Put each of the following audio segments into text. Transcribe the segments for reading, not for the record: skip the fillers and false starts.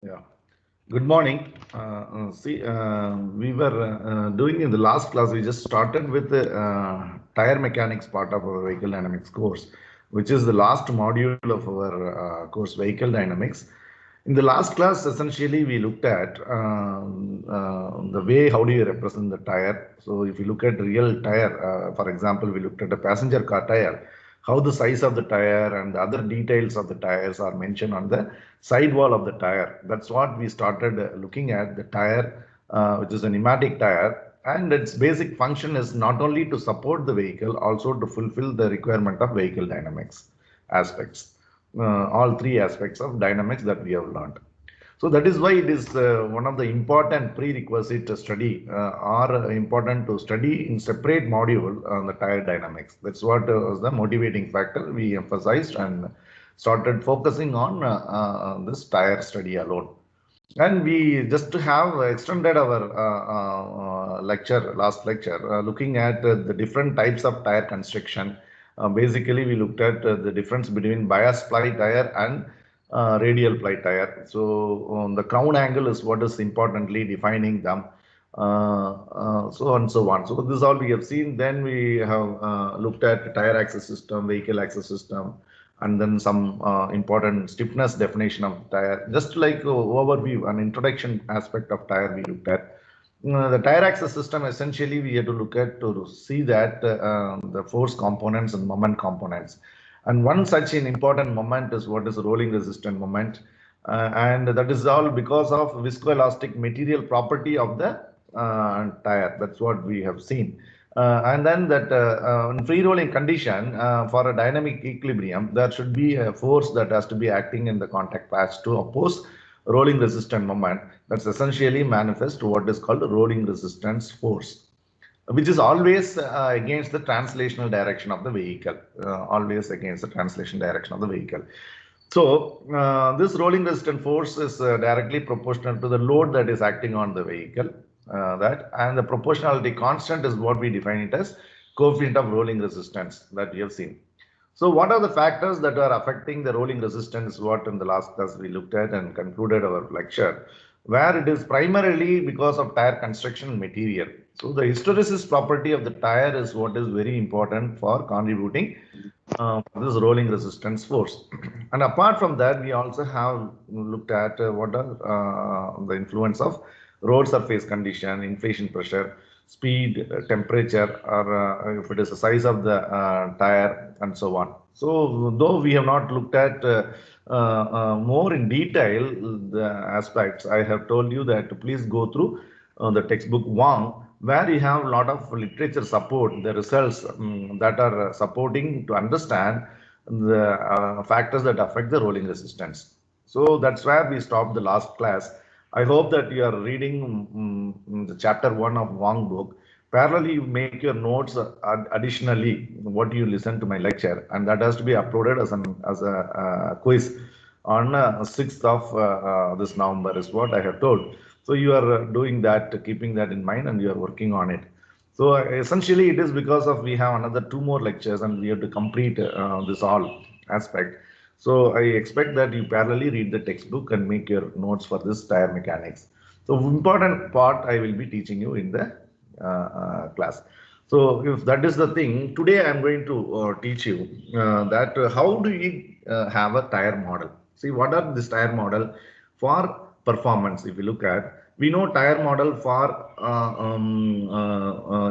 Yeah. Good morning. We were doing in the last class, we just started with the tire mechanics part of our vehicle dynamics course, which is the last module of our course, vehicle dynamics. In the last class, essentially, we looked at the way how do you represent the tire. So if you look at real tire, for example, we looked at a passenger car tire, how the size of the tire and the other details of the tires are mentioned on the sidewall of the tire. That's what we started looking at the tire, which is a pneumatic tire. And its basic function is not only to support the vehicle, also to fulfill the requirement of vehicle dynamics aspects. All three aspects of dynamics that we have learned. So that is why it is one of the important prerequisite to study or important to study in separate module on the tire dynamics. That's what was the motivating factor we emphasized and started focusing on this tire study alone. And we just have extended our last lecture, looking at the different types of tire construction. Basically, we looked at the difference between bias ply tire and radial ply tire. So the crown angle is what is importantly defining them. So on and so on. So this is all we have seen. Then we have looked at tire axis system, vehicle axis system, and then some important stiffness definition of tire. Just like overview, an introduction aspect of tire we looked at. The tire axis system, essentially we have to look at to see that the force components and moment components. And one such an important moment is what is rolling resistant moment. And that is all because of viscoelastic material property of the tire. That's what we have seen. And then that in free rolling condition, for a dynamic equilibrium, there should be a force that has to be acting in the contact patch to oppose rolling resistant moment. That's essentially manifest what is called rolling resistance force, which is always against the translational direction of the vehicle, always against the translation direction of the vehicle. So this rolling resistant force is directly proportional to the load that is acting on the vehicle. And the proportionality constant is what we define it as coefficient of rolling resistance that we have seen. So what are the factors that are affecting the rolling resistance? What in the last class we looked at and concluded our lecture, where it is primarily because of tire construction material. So the hysteresis property of the tire is what is very important for contributing this rolling resistance force. And apart from that, we also have looked at what are the influence of road surface condition, inflation pressure, speed, temperature, or if it is the size of the tire, and so on. So though we have not looked at more in detail the aspects, I have told you that please go through the textbook Wang, where you have a lot of literature support, the results that are supporting to understand the factors that affect the rolling resistance. So that's where we stopped the last class. I hope that you are reading the chapter 1 of Wang book. Parallelly, you make your notes additionally what you listen to my lecture, and that has to be uploaded as a quiz on 6th of this November is what I have told. So you are doing that, keeping that in mind, and you are working on it. So essentially, it is because of we have another 2 more lectures, and we have to complete this all aspect. So I expect that you parallelly read the textbook and make your notes for this tire mechanics. So important part I will be teaching you in the class. So if that is the thing, today I am going to teach you that how do we have a tire model. See, what are this tire model for performance? If you look at, we know tire model for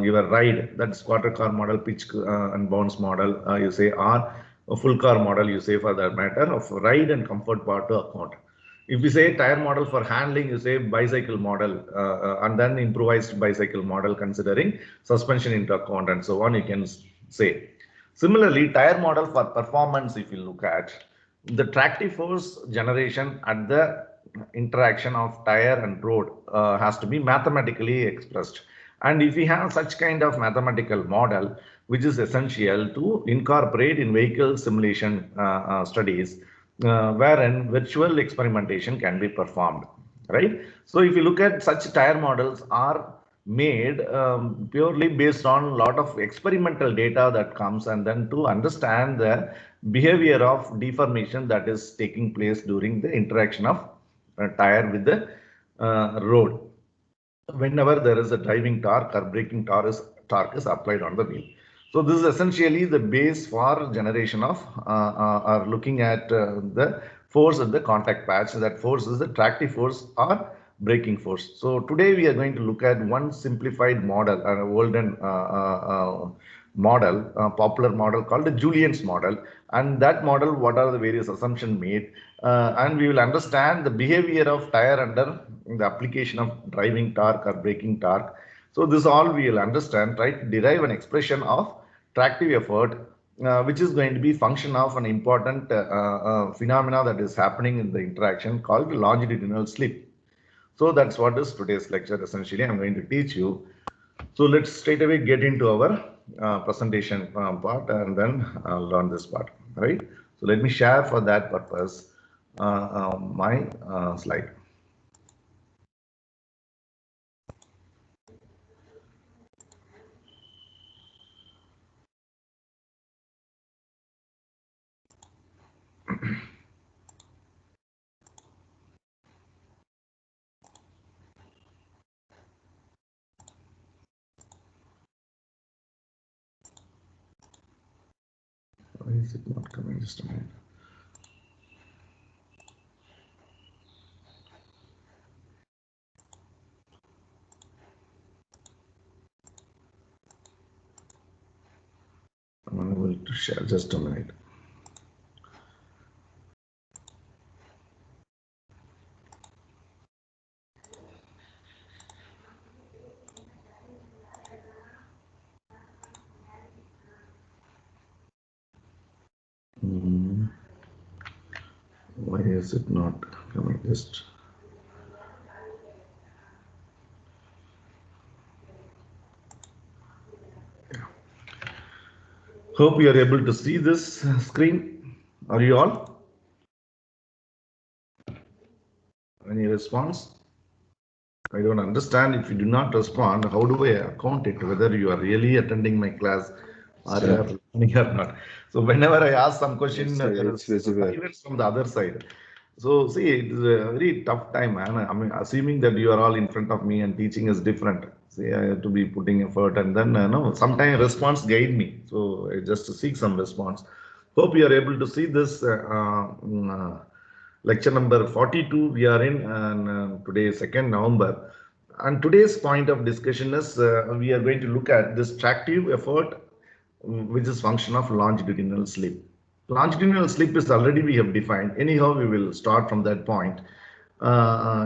your ride, that's quarter car model, pitch and bounce model, you say, or a full car model, you say, for that matter, of ride and comfort part to account. If you say tire model for handling, you say bicycle model, and then improvised bicycle model considering suspension into account and so on, you can say. Similarly, tire model for performance, if you look at, the tractive force generation at the interaction of tire and road has to be mathematically expressed. And if we have such kind of mathematical model, which is essential to incorporate in vehicle simulation studies, wherein virtual experimentation can be performed, right? So if you look at such tire models are made purely based on a lot of experimental data that comes, and then to understand the behavior of deformation that is taking place during the interaction of tire with the road whenever there is a driving torque or braking torque is applied on the wheel. So this is essentially the base for generation of or looking at the force at the contact patch. That force is the tractive force or braking force. So today we are going to look at one simplified model, an olden model, a popular model called the Julien's model. And that model, what are the various assumptions made? And we will understand the behavior of tire under the application of driving torque or braking torque. So this all we will understand, try to derive an expression of tractive effort, which is going to be function of an important phenomena that is happening in the interaction called longitudinal slip. So that's what is today's lecture. Essentially, I'm going to teach you. So let's straight away get into our presentation part and then learn this part, right? So let me share for that purpose my slide. Why is it not coming? Just a minute. I'm unable to share. Just a minute. Why is it not coming? Just hope you are able to see this screen. Are you all? Any response? I don't understand. If you do not respond, how do I account it? Whether you are really attending my class or you are listening or not. So whenever I ask some question, there is silence from the other side. So see, it is a very tough time, man. I mean, assuming that you are all in front of me and teaching is different. See, I have to be putting effort, and then no, sometimes response guide me. So I just seek some response. Hope you are able to see this. Lecture number 42 we are in, and today is 2nd November. And today's point of discussion is we are going to look at this tractive effort, which is function of longitudinal slip. Longitudinal slip is already we have defined. Anyhow, we will start from that point.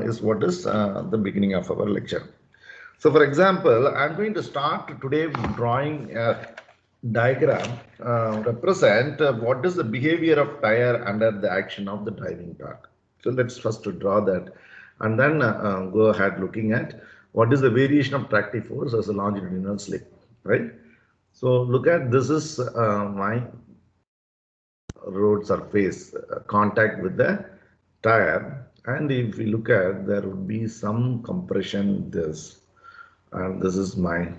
Is what is the beginning of our lecture. So, for example, I'm going to start today drawing a diagram represent what is the behavior of tire under the action of the driving torque. So let's first draw that and then go ahead looking at what is the variation of tractive force as a longitudinal slip, right? So look at this is my road surface contact with the tire, and if we look at, there would be some compression this, and this is my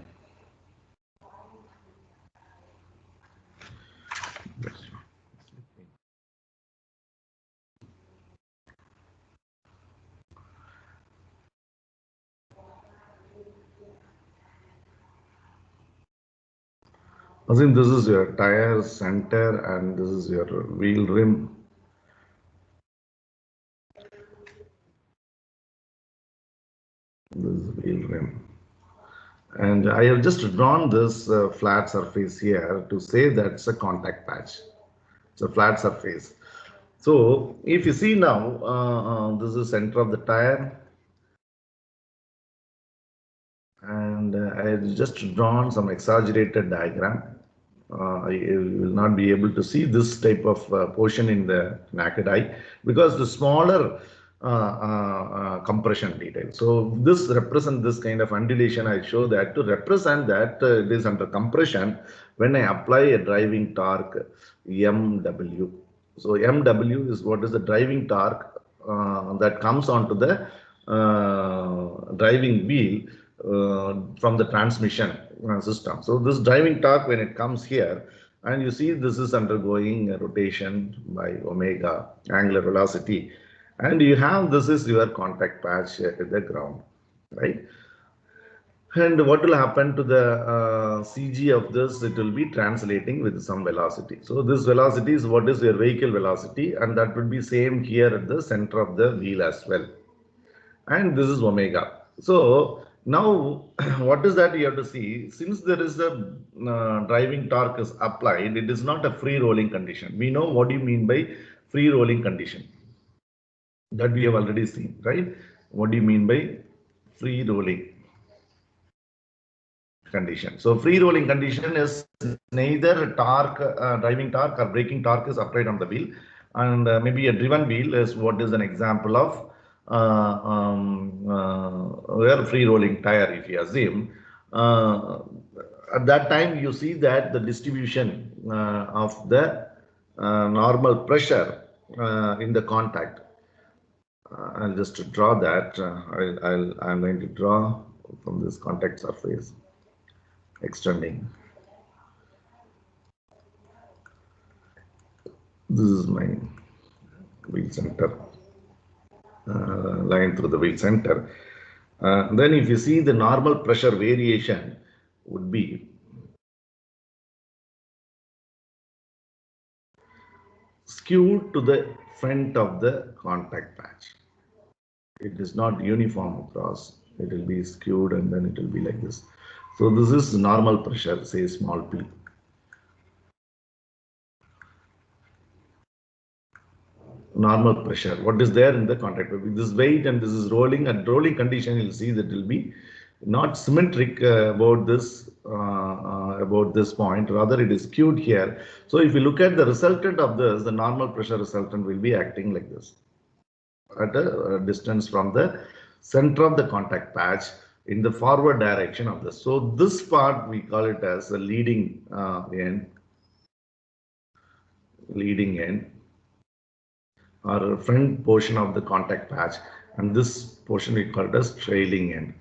assume this is your tire center and this is your wheel rim. This is wheel rim. And I have just drawn this flat surface here to say that's a contact patch. It's a flat surface. So if you see now, this is center of the tire. And I have just drawn some exaggerated diagram. You will not be able to see this type of portion in the naked eye because the smaller compression detail. So this represents this kind of undulation. I show that to represent that it is under compression when I apply a driving torque MW. So MW is what is the driving torque that comes onto the driving wheel from the transmission system. So this driving torque, when it comes here, and you see this is undergoing a rotation by omega, angular velocity, And you have, this is your contact patch at the ground, right? And what will happen to the CG of this? It will be translating with some velocity. So this velocity is what is your vehicle velocity, and that will be same here at the center of the wheel as well. And this is omega. So now what is that you have to see? Since there is a driving torque is applied, it is not a free rolling condition. We know what do you mean by free rolling condition. That we have already seen, right? What do you mean by free rolling condition? So free rolling condition is neither torque, driving torque or braking torque is applied on the wheel, and maybe a driven wheel is what is an example of where free rolling tire, if you assume. At that time you see that the distribution of the normal pressure in the contact. I'll just draw that. I'm going to draw from this contact surface extending. This is my wheel center, line through the wheel center. Then if you see the normal pressure variation would be skewed to the front of the contact patch. It is not uniform across. It will be skewed and then it will be like this. So this is normal pressure, say small p. Normal pressure, what is there in the contact. This weight and this is rolling, and rolling condition you'll see that will be not symmetric about this point, rather it is skewed here. So if you look at the resultant of this, the normal pressure resultant will be acting like this at a distance from the center of the contact patch in the forward direction of this. So this part we call it as the leading end or front portion of the contact patch, and this portion we call it as trailing end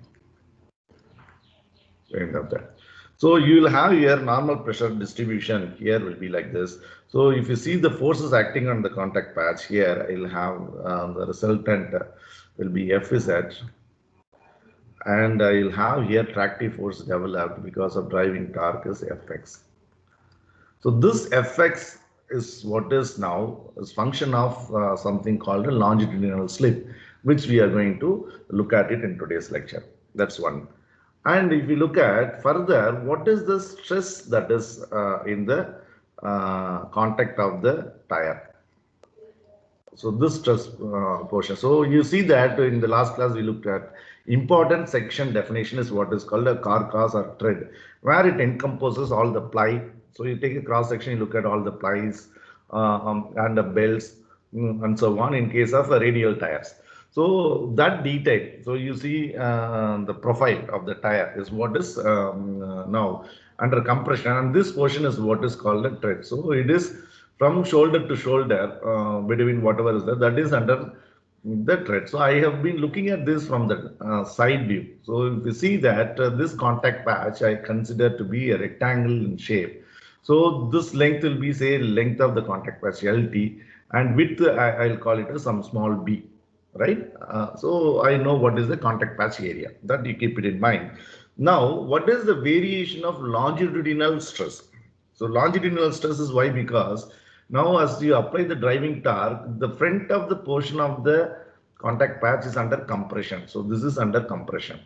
of that. So you will have your normal pressure distribution here will be like this. So if you see the forces acting on the contact patch here, I will have the resultant will be Fz, and I will have here tractive force developed because of driving torque is Fx. So this Fx is what is now is function of something called a longitudinal slip, which we are going to look at it in today's lecture. That's one. And if you look at further, what is the stress that is in the contact of the tire? So this stress portion. So you see that in the last class we looked at important section definition is what is called a carcass or thread, where it encompasses all the ply. So you take a cross section, you look at all the plies and the belts and so on in case of radial tires. So that detail, so you see the profile of the tire is what is now under compression, and this portion is what is called a tread. So it is from shoulder to shoulder between whatever is there, that is under the tread. So I have been looking at this from the side view. So if you see that this contact patch I consider to be a rectangle in shape. So this length will be say length of the contact patch LT, and width I'll call it as some small b. Right? So I know what is the contact patch area, that you keep it in mind. Now, what is the variation of longitudinal stress? So longitudinal stress is why, because now as you apply the driving torque, the front of the portion of the contact patch is under compression. So this is under compression.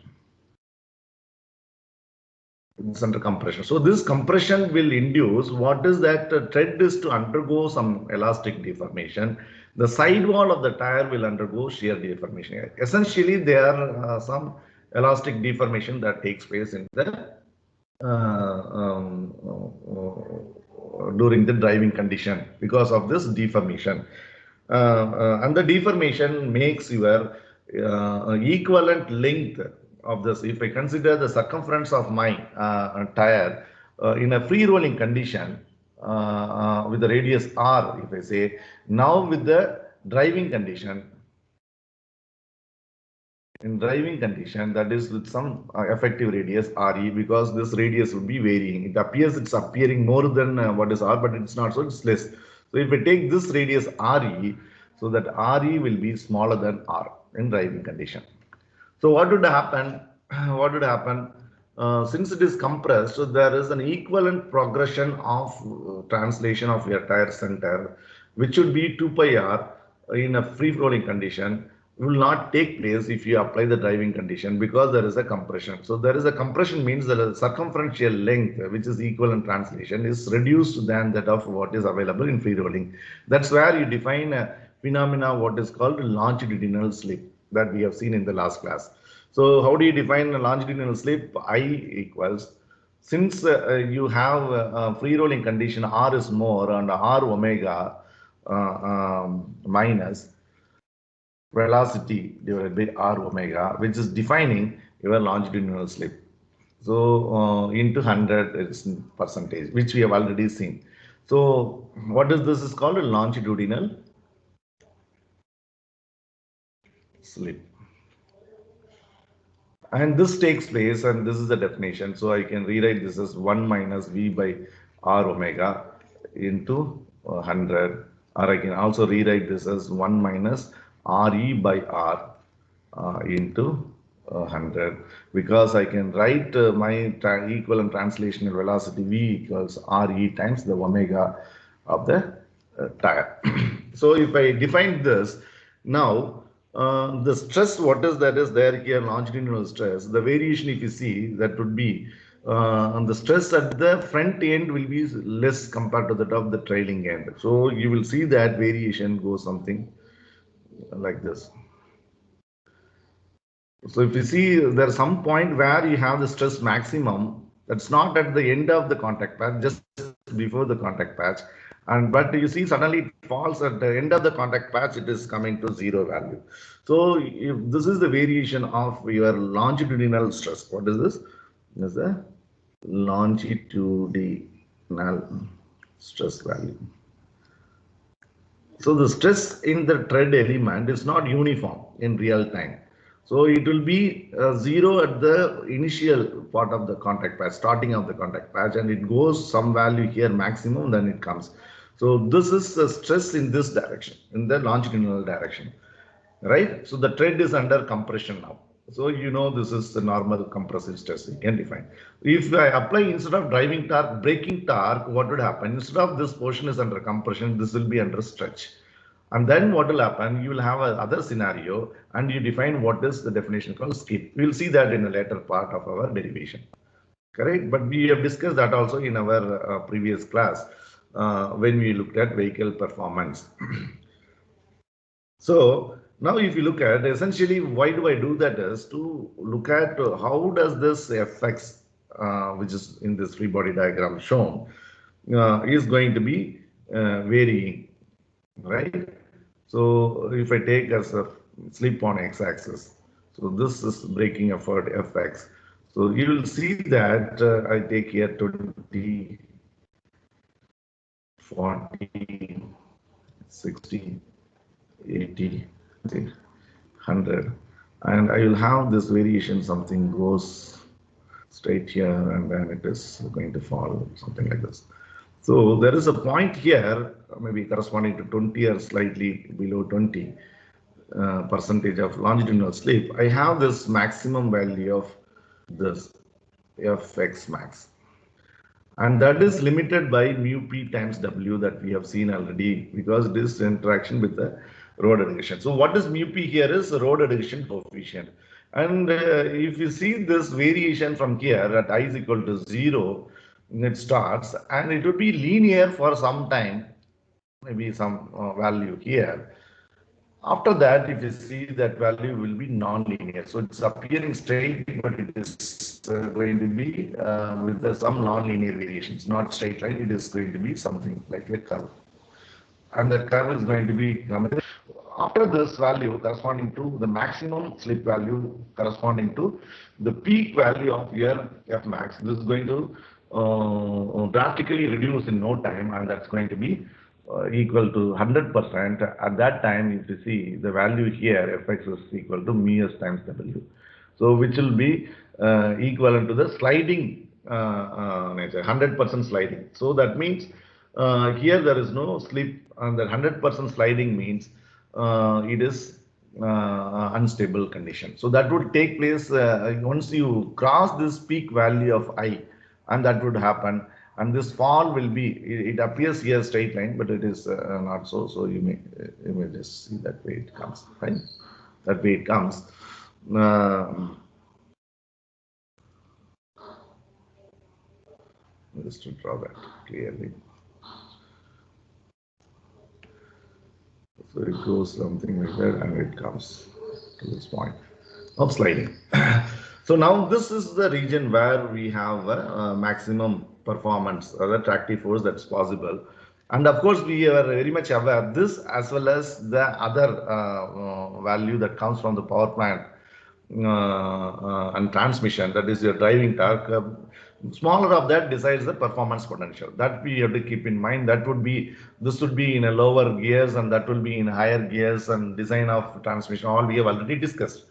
It's under compression. So this compression will induce what is that tread is to undergo some elastic deformation. The sidewall of the tire will undergo shear deformation. Essentially, there are some elastic deformation that takes place in the during the driving condition because of this deformation. And the deformation makes your equivalent length of this. If I consider the circumference of my tire in a free rolling condition with the radius r, if I say, now with the driving condition, in driving condition, that is with some effective radius RE, because this radius would be varying. It appears it's appearing more than what is R, but it's not, so it's less. So if I take this radius RE, so that RE will be smaller than R in driving condition. So what would happen? What would happen? Since it is compressed, so there is an equivalent progression of translation of your tire center, which would be 2 pi r in a free rolling condition, will not take place if you apply the driving condition because there is a compression. So there is a compression means that the circumferential length, which is equivalent translation, is reduced than that of what is available in free rolling. That's where you define a phenomena what is called longitudinal slip that we have seen in the last class. So how do you define a longitudinal slip? I equals, since you have a free rolling condition, R is more and R omega minus velocity divided by R omega, which is defining your longitudinal slip. So into 100 is percentage, which we have already seen. So what is this is called a longitudinal slip. And this takes place, and this is the definition. So I can rewrite this as 1 minus V by R omega into 100, or I can also rewrite this as 1 minus RE by R into 100, because I can write my equivalent translational velocity V equals RE times the omega of the tire. So if I define this now, the stress, what is that is there here, longitudinal stress, the variation if you see, that would be the stress at the front end will be less compared to that of the trailing end. So you will see that variation goes something like this. So if you see, there's some point where you have the stress maximum, that's not at the end of the contact patch, just before the contact patch. But you see suddenly it falls at the end of the contact patch, it is coming to zero value. So if this is the variation of your longitudinal stress. What is this? This is the longitudinal stress value. So the stress in the tread element is not uniform in real time. So it will be zero at the initial part of the contact patch, starting of the contact patch, and it goes some value here maximum, then it comes. So this is the stress in this direction, in the longitudinal direction, right? So the tread is under compression now. So you know this is the normal compressive stress you can define. If I apply instead of driving torque, braking torque, what would happen? Instead of this portion is under compression, this will be under stretch. And then what will happen? You will have another scenario and you define what is the definition called skid. We will see that in a later part of our derivation. Correct? But we have discussed that also in our previous class when we looked at vehicle performance. So now if you look at essentially why do I do that is to look at how does this Fx, which is in this free body diagram shown, is going to be varying, right? So if I take as a slip on x-axis, so this is braking effort Fx. So you will see that I take here 20, 40, 60, 80, 100, and I will have this variation, something goes straight here and then it is going to fall, something like this. So there is a point here, maybe corresponding to 20 or slightly below 20 percentage of longitudinal slip. I have this maximum value of this Fx max, and that is limited by mu p times w that we have seen already, because it is interaction with the road adhesion. So what is mu p here is road adhesion coefficient. And if you see this variation from here at I is equal to 0, it starts and it will be linear for some time, maybe some value here. After that, if you see, that value will be non-linear. So it's appearing straight, but it is going to be with some non-linear variations, not straight line. It is going to be something like a curve. And that curve is going to be after this value corresponding to the maximum slip value corresponding to the peak value of your F max. This is going to drastically reduce in no time, and that's going to be equal to 100%. At that time, if you see the value here, Fx is equal to mu s times W. So which will be equivalent to the sliding nature, 100% sliding. So that means here there is no slip, and that 100% sliding means it is unstable condition. So that would take place once you cross this peak value of I, and that would happen. And this fall will be, it appears here straight line, but it is not so. So you may just see that way it comes, right? That way it comes. Just to draw that clearly. So it goes something like that, and it comes to this point of sliding. So now this is the region where we have maximum performance or the tractive force that's possible. And of course, we are very much aware this as well as the other value that comes from the power plant and transmission, that is your driving torque. Smaller of that decides the performance potential. That we have to keep in mind. That would be, this would be in a lower gears, and that will be in higher gears, and design of transmission, all we have already discussed.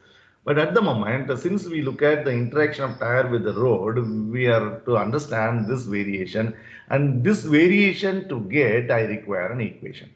But at the moment, since we look at the interaction of tire with the road, we are to understand this variation, and this variation to get, I require an equation.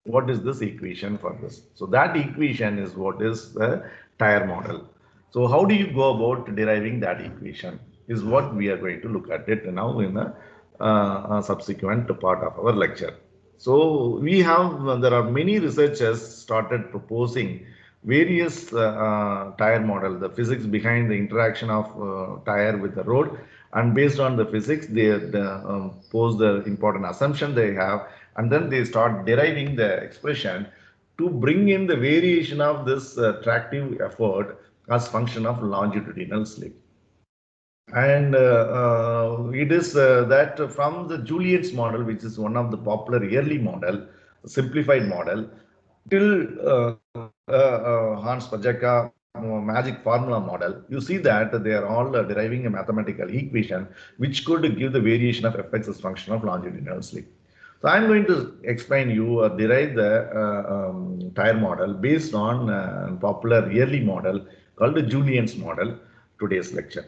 What is this equation for this? So that equation is what is the tire model. So how do you go about deriving that equation is what we are going to look at it now in a subsequent part of our lecture. So we have, there are many researchers started proposing various tire model, the physics behind the interaction of tire with the road, and based on the physics they pose the important assumption they have, and then they start deriving the expression to bring in the variation of this tractive effort as function of longitudinal slip. And it is that from the Julien's model, which is one of the popular early model, simplified model, till Hans Pajaka magic formula model, you see that they are all deriving a mathematical equation which could give the variation of fx as function of longitudinal slip. So I'm going to explain you or derive the tire model based on popular early model called the Julien's model today's lecture,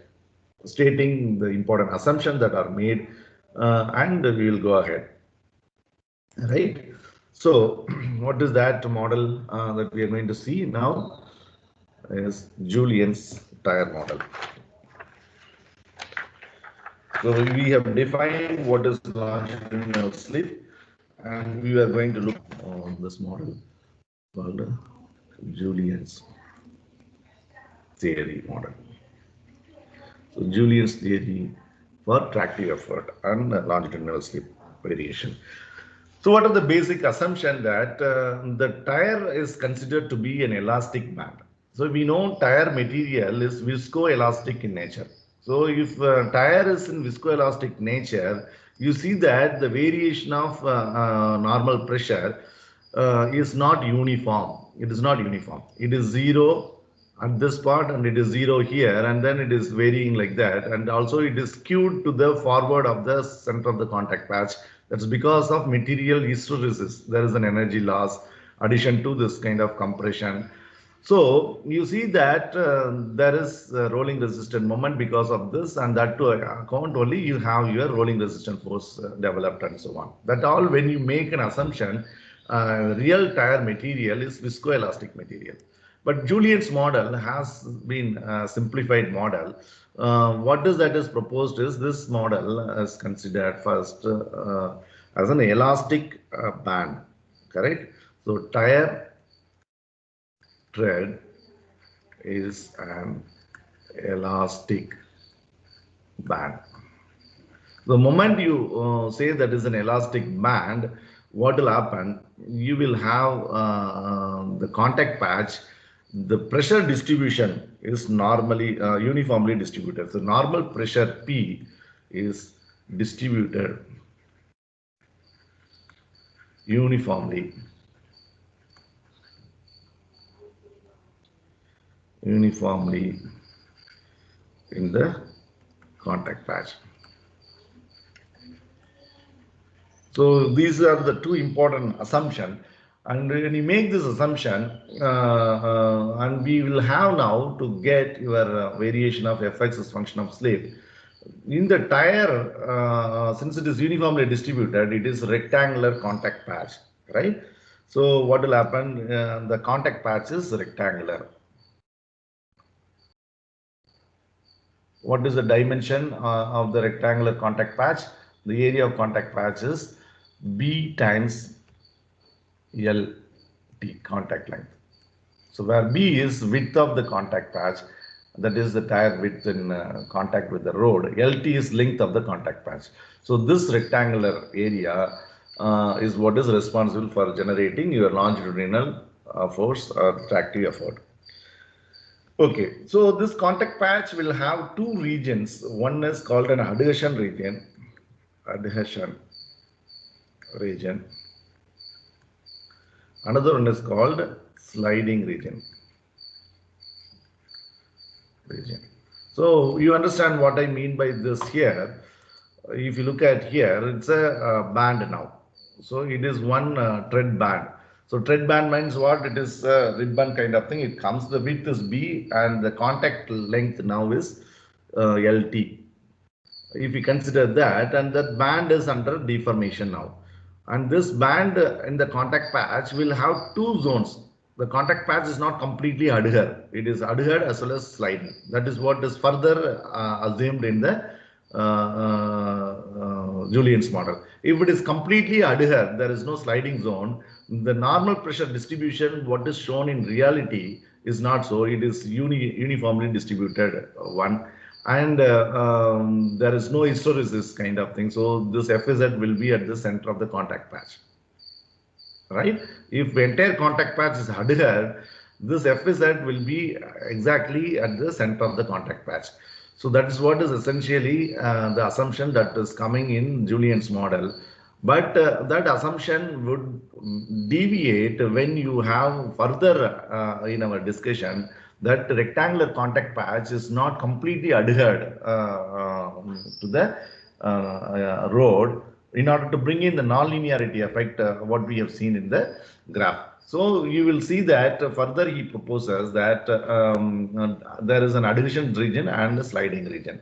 stating the important assumptions that are made, and we will go ahead. Right. So, what is that model that we are going to see now? Is Julien's tire model. So we have defined what is longitudinal slip, and we are going to look on this model called Julien's theory model. So Julien's theory for tractive effort and longitudinal slip variation. So what are the basic assumption that the tire is considered to be an elastic band? So we know tire material is viscoelastic in nature. So if tire is in viscoelastic nature, you see that the variation of normal pressure is not uniform. It is not uniform. It is zero at this part and it is zero here, and then it is varying like that, and also it is skewed to the forward of the center of the contact patch. That's because of material hysteresis. There is an energy loss addition to this kind of compression. So you see that there is rolling resistant moment because of this, and that to account only you have your rolling resistant force developed and so on. That all when you make an assumption, real tire material is viscoelastic material. But Julien's model has been a simplified model. What is that is proposed is this model is considered first as an elastic band, correct? So tire tread is an elastic band. The moment you say that is an elastic band, what will happen? You will have the contact patch. The pressure distribution is normally uniformly distributed. So normal pressure P is distributed uniformly in the contact patch. So these are the two important assumptions, and when you make this assumption, and we will have now to get your variation of fx as function of slip. In the tire, since it is uniformly distributed, it is rectangular contact patch, right? So what will happen? The contact patch is rectangular. What is the dimension of the rectangular contact patch? The area of contact patch is B times LT, contact length. So where B is width of the contact patch, that is the tire width in contact with the road. LT is length of the contact patch. So this rectangular area is what is responsible for generating your longitudinal force or tractive effort. Okay, so this contact patch will have two regions. One is called an adhesion region. Adhesion region. Another one is called sliding region. So you understand what I mean by this here. If you look at here, it's a band now. So it is one tread band. So tread band means what? It is a ribbon kind of thing. It comes, the width is B and the contact length now is LT. If you consider that, and that band is under deformation now. And this band in the contact patch will have two zones. The contact patch is not completely adhered. It is adhered as well as sliding. That is what is further assumed in the Julien's model. If it is completely adhered, there is no sliding zone. The normal pressure distribution, what is shown in reality, is not so. It is uniformly distributed one. And there is no hysteresis kind of thing. So this FZ will be at the center of the contact patch. Right? If the entire contact patch is adhered, this FZ will be exactly at the center of the contact patch. So that is what is essentially the assumption that is coming in Julien's model. But that assumption would deviate when you have further in our discussion that rectangular contact patch is not completely adhered to the road in order to bring in the nonlinearity effect, what we have seen in the graph. So you will see that further he proposes that there is an adhesion region and a sliding region.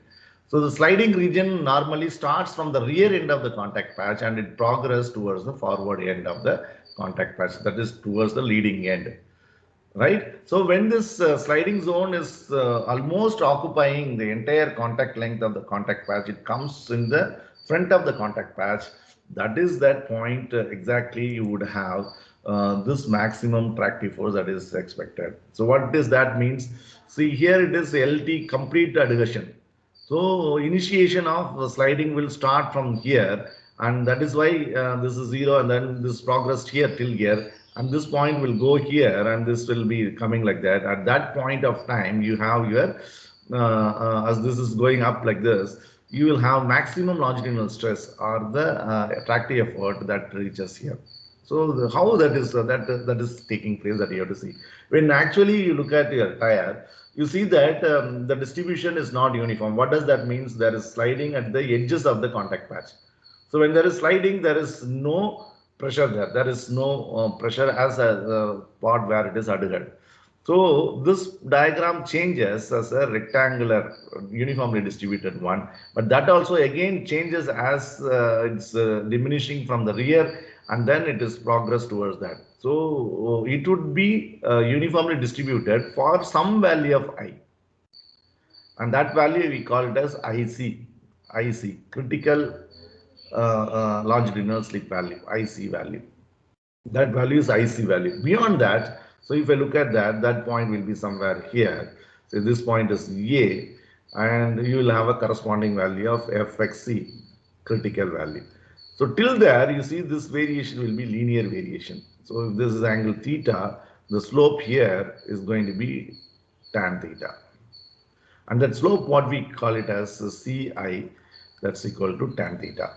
So the sliding region normally starts from the rear end of the contact patch and it progresses towards the forward end of the contact patch, that is towards the leading end. Right? So when this sliding zone is almost occupying the entire contact length of the contact patch, it comes in the front of the contact patch. That is that point exactly you would have this maximum tractive force that is expected. So what does that means? See, here it is LT complete adhesion. So initiation of sliding will start from here, and that is why this is 0 and then this progressed here till here, and this point will go here and this will be coming like that. At that point of time you have your as this is going up like this, you will have maximum longitudinal stress or the tractive effort that reaches here. So how that is taking place, that you have to see. When actually you look at your tire, you see that the distribution is not uniform. What does that mean? There is sliding at the edges of the contact patch. So when there is sliding, there is no pressure there. There is no pressure as a part where it is adhered. So this diagram changes as a rectangular, uniformly distributed one, but that also again changes as it's diminishing from the rear, and then it is progress towards that. So it would be uniformly distributed for some value of I, and that value we call it as IC, critical longitudinal slip value, IC value. That value is IC value. Beyond that, so if I look at that, that point will be somewhere here. So this point is A, and you will have a corresponding value of FXC, critical value. So till there, you see this variation will be linear variation. So if this is angle theta, the slope here is going to be tan theta. And that slope, what we call it as CI, that's equal to tan theta.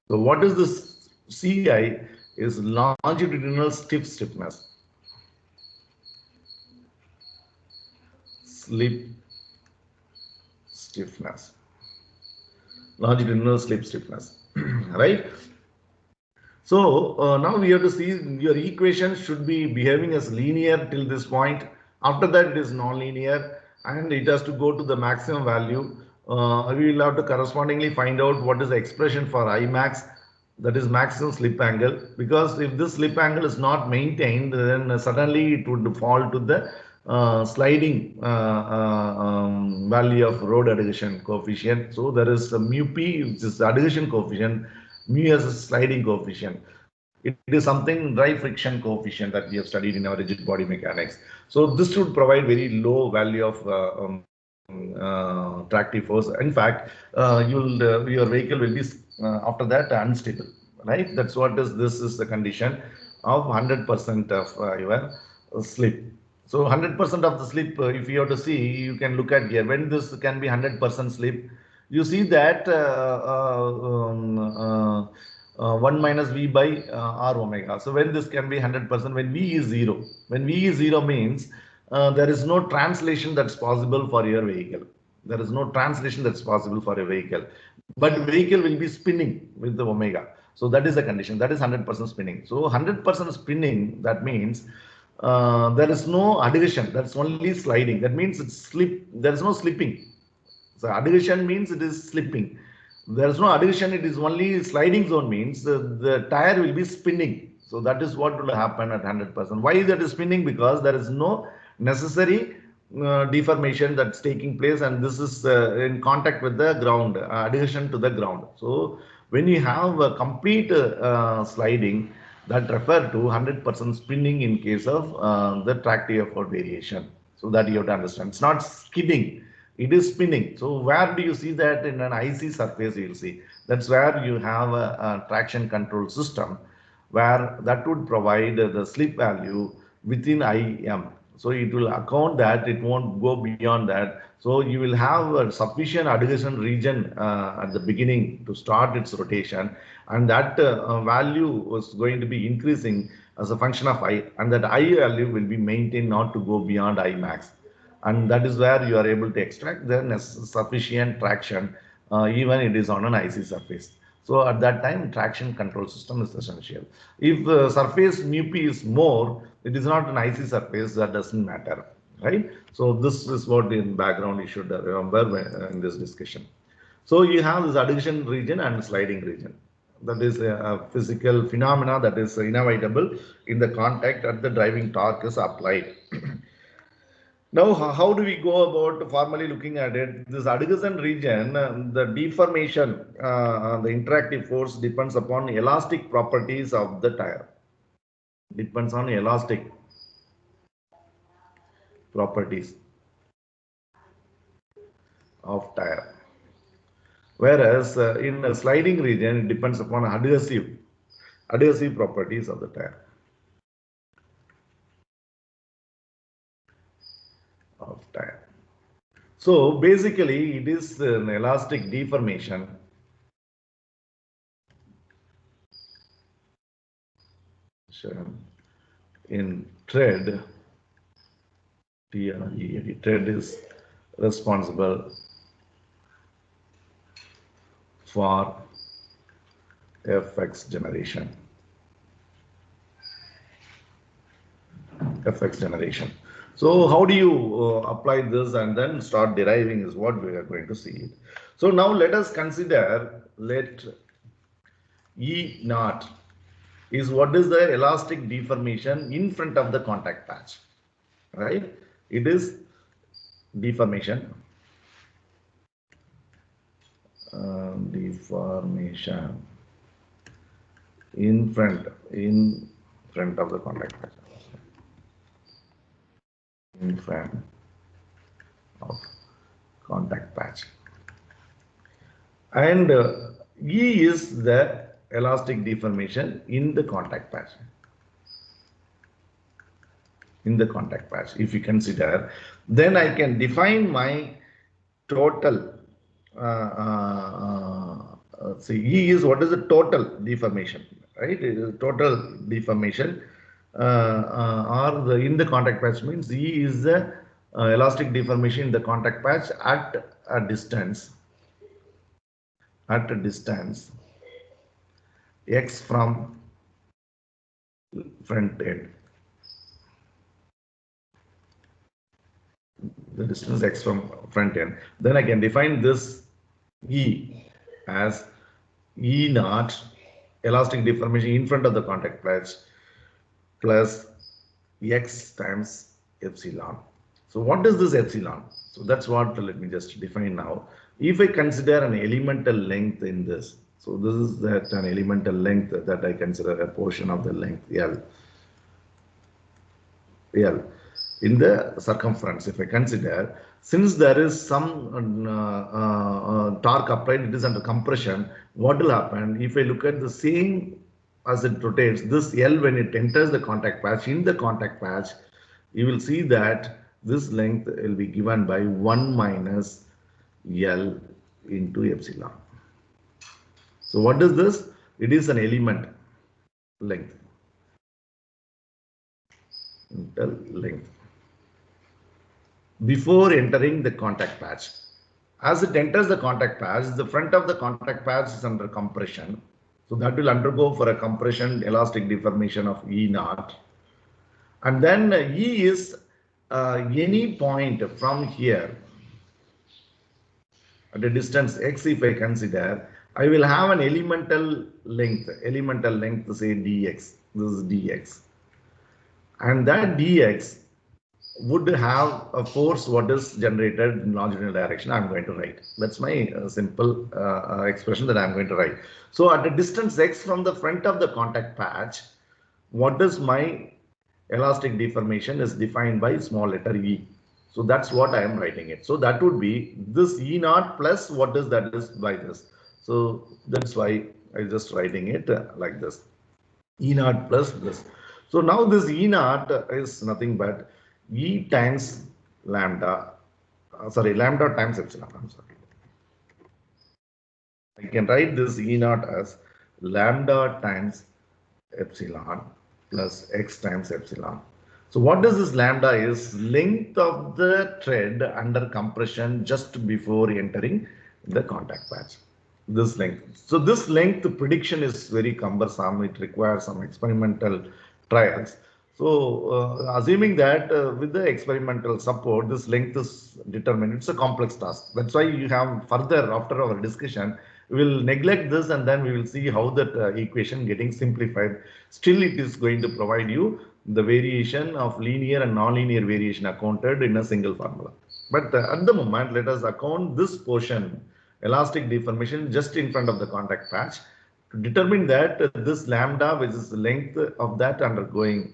So what is this CI? Is longitudinal stiffness. Slip stiffness. Longitudinal slip stiffness. Right? So now we have to see your equation should be behaving as linear till this point. After that it is non-linear and it has to go to the maximum value. We will have to correspondingly find out what is the expression for I max. That is maximum slip angle, because if this slip angle is not maintained, then suddenly it would fall to the sliding value of road adhesion coefficient. So there is a mu p, which is the adhesion coefficient, mu as a sliding coefficient. It is something dry friction coefficient that we have studied in our rigid body mechanics. So this would provide very low value of tractive force. In fact, your vehicle will be after that unstable, right? That's what is, this is the condition of 100% of your slip. So 100% of the slip, if you have to see, you can look at here. When this can be 100% slip, you see that 1 minus V by R omega. So when this can be 100%, when V is 0, when V is 0 means there is no translation that's possible for your vehicle. There is no translation that's possible for a vehicle, but vehicle will be spinning with the omega. So that is the condition. That is 100% spinning. So 100% spinning, that means there is no adhesion. That's only sliding. That means it's slip. There is no slipping. So adhesion means it is slipping. There is no adhesion. It is only sliding zone, means the tire will be spinning. So that is what will happen at 100%. Why that is spinning? Because there is no necessary deformation that's taking place, and this is in contact with the ground, adhesion to the ground. So when you have a complete sliding, that refer to 100% spinning in case of the tractive effort variation. So that you have to understand. It's not skidding, it is spinning. So where do you see that? In an icy surface, you'll see. That's where you have a traction control system, where that would provide the slip value within IM. So it will account that, it won't go beyond that. So you will have a sufficient adhesion region at the beginning to start its rotation, and that value was going to be increasing as a function of I, and that I value will be maintained not to go beyond I max. And that is where you are able to extract the sufficient traction, even it is on an icy surface. So at that time, traction control system is essential. If the surface mu p is more, it is not an icy surface, that doesn't matter, right? So this is what in background you should remember in this discussion. So you have this adhesion region and sliding region. That is a physical phenomena that is inevitable in the contact at the driving torque is applied. Now, how do we go about formally looking at it? This adhesion region, the deformation, the interactive force depends upon elastic properties of the tire. Depends on elastic properties of tire. Whereas in a sliding region, it depends upon adhesive properties of the tire. So basically, it is an elastic deformation in tread. Tread is responsible for FX generation. So how do you apply this and then start deriving is what we are going to see. So now let us consider, let E naught is what is the elastic deformation in front of the contact patch, right? It is deformation in front of the contact patch, in front of contact patch, and E is the elastic deformation in the contact patch. If you consider, then I can define my total. See, E is what is the total deformation, right? It is total deformation, or the in the contact patch means E is the elastic deformation in the contact patch at a distance. X from front end. The distance X from front end. Then I can define this E as E naught elastic deformation in front of the contact patch plus x times epsilon. So what is this epsilon? So that's what let me just define now. If I consider an elemental length in this, so this is that an elemental length that I consider a portion of the length L in the circumference. If I consider, since there is some torque applied, it is under compression. What will happen if I look at the same as it rotates? This L, when it enters the contact patch, in the contact patch, you will see that this length will be given by 1 minus L into epsilon. So what is this? It is an element length. Length before entering the contact patch. As it enters the contact patch, the front of the contact patch is under compression. So that will undergo for a compression elastic deformation of E naught. And then E is any point from here at a distance x. If I consider, I will have an elemental length say dx. This is dx. And that dx would have a force what is generated in longitudinal direction. I'm going to write. That's my simple expression that I'm going to write. So at a distance x from the front of the contact patch, what is my elastic deformation is defined by small letter e. So that's what I am writing it. So that would be this E naught plus what is that is by this. So that's why I'm just writing it like this. E naught plus this. So now this E naught is nothing but E times lambda, lambda times epsilon. I'm sorry. I can write this E naught as lambda times epsilon plus x times epsilon. So what does this lambda is? Length of the thread under compression just before entering the contact patch. This length. So this length prediction is very cumbersome. It requires some experimental trials. So assuming that with the experimental support, this length is determined. It's a complex task. That's why you have further after our discussion, we will neglect this and then we will see how that equation getting simplified. Still, it is going to provide you the variation of linear and nonlinear variation accounted in a single formula. But at the moment, let us account this portion, elastic deformation just in front of the contact patch, to determine that this lambda, which is the length of that undergoing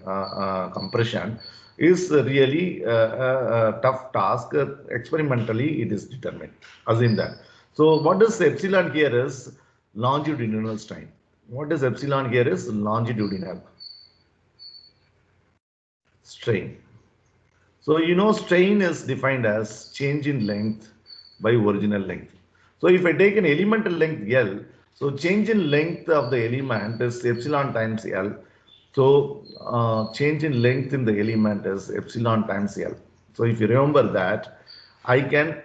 compression, is really a tough task. Experimentally, it is determined. Assume that. So what is epsilon here is longitudinal strain. What is epsilon here is longitudinal strain. So you know strain is defined as change in length by original length. So if I take an elemental length L, so change in length of the element is epsilon times L. So change in length in the element is epsilon times L. So if you remember that, I can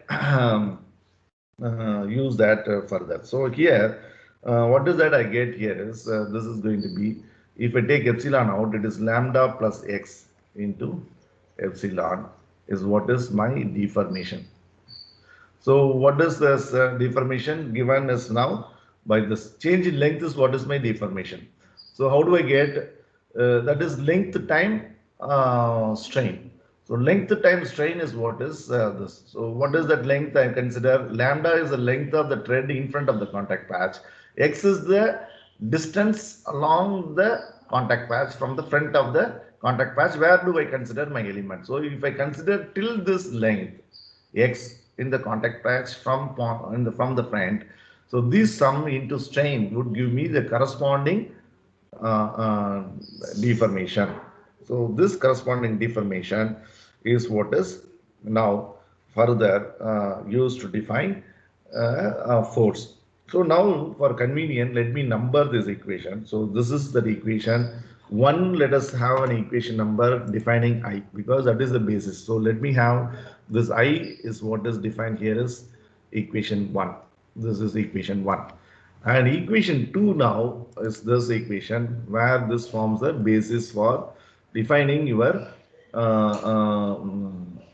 use that further. So here, what is that I get here is this is going to be, if I take epsilon out, it is lambda plus x into epsilon is what is my deformation. So what is this deformation given is now by this change in length is what is my deformation. So how do I get that is length time strain. So length times strain is what is this. So what is that length? I consider lambda is the length of the thread in front of the contact patch. X is the distance along the contact patch from the front of the contact patch. Where do I consider my element? So if I consider till this length, X in the contact patch from the front. So this sum into strain would give me the corresponding deformation. So this corresponding deformation is what is now further used to define force. So now for convenience, let me number this equation. So this is the equation 1. Let us have an equation number defining I, because that is the basis. So let me have this I is what is defined here is equation 1. This is equation 1. And equation 2 now is this equation where this forms the basis for defining your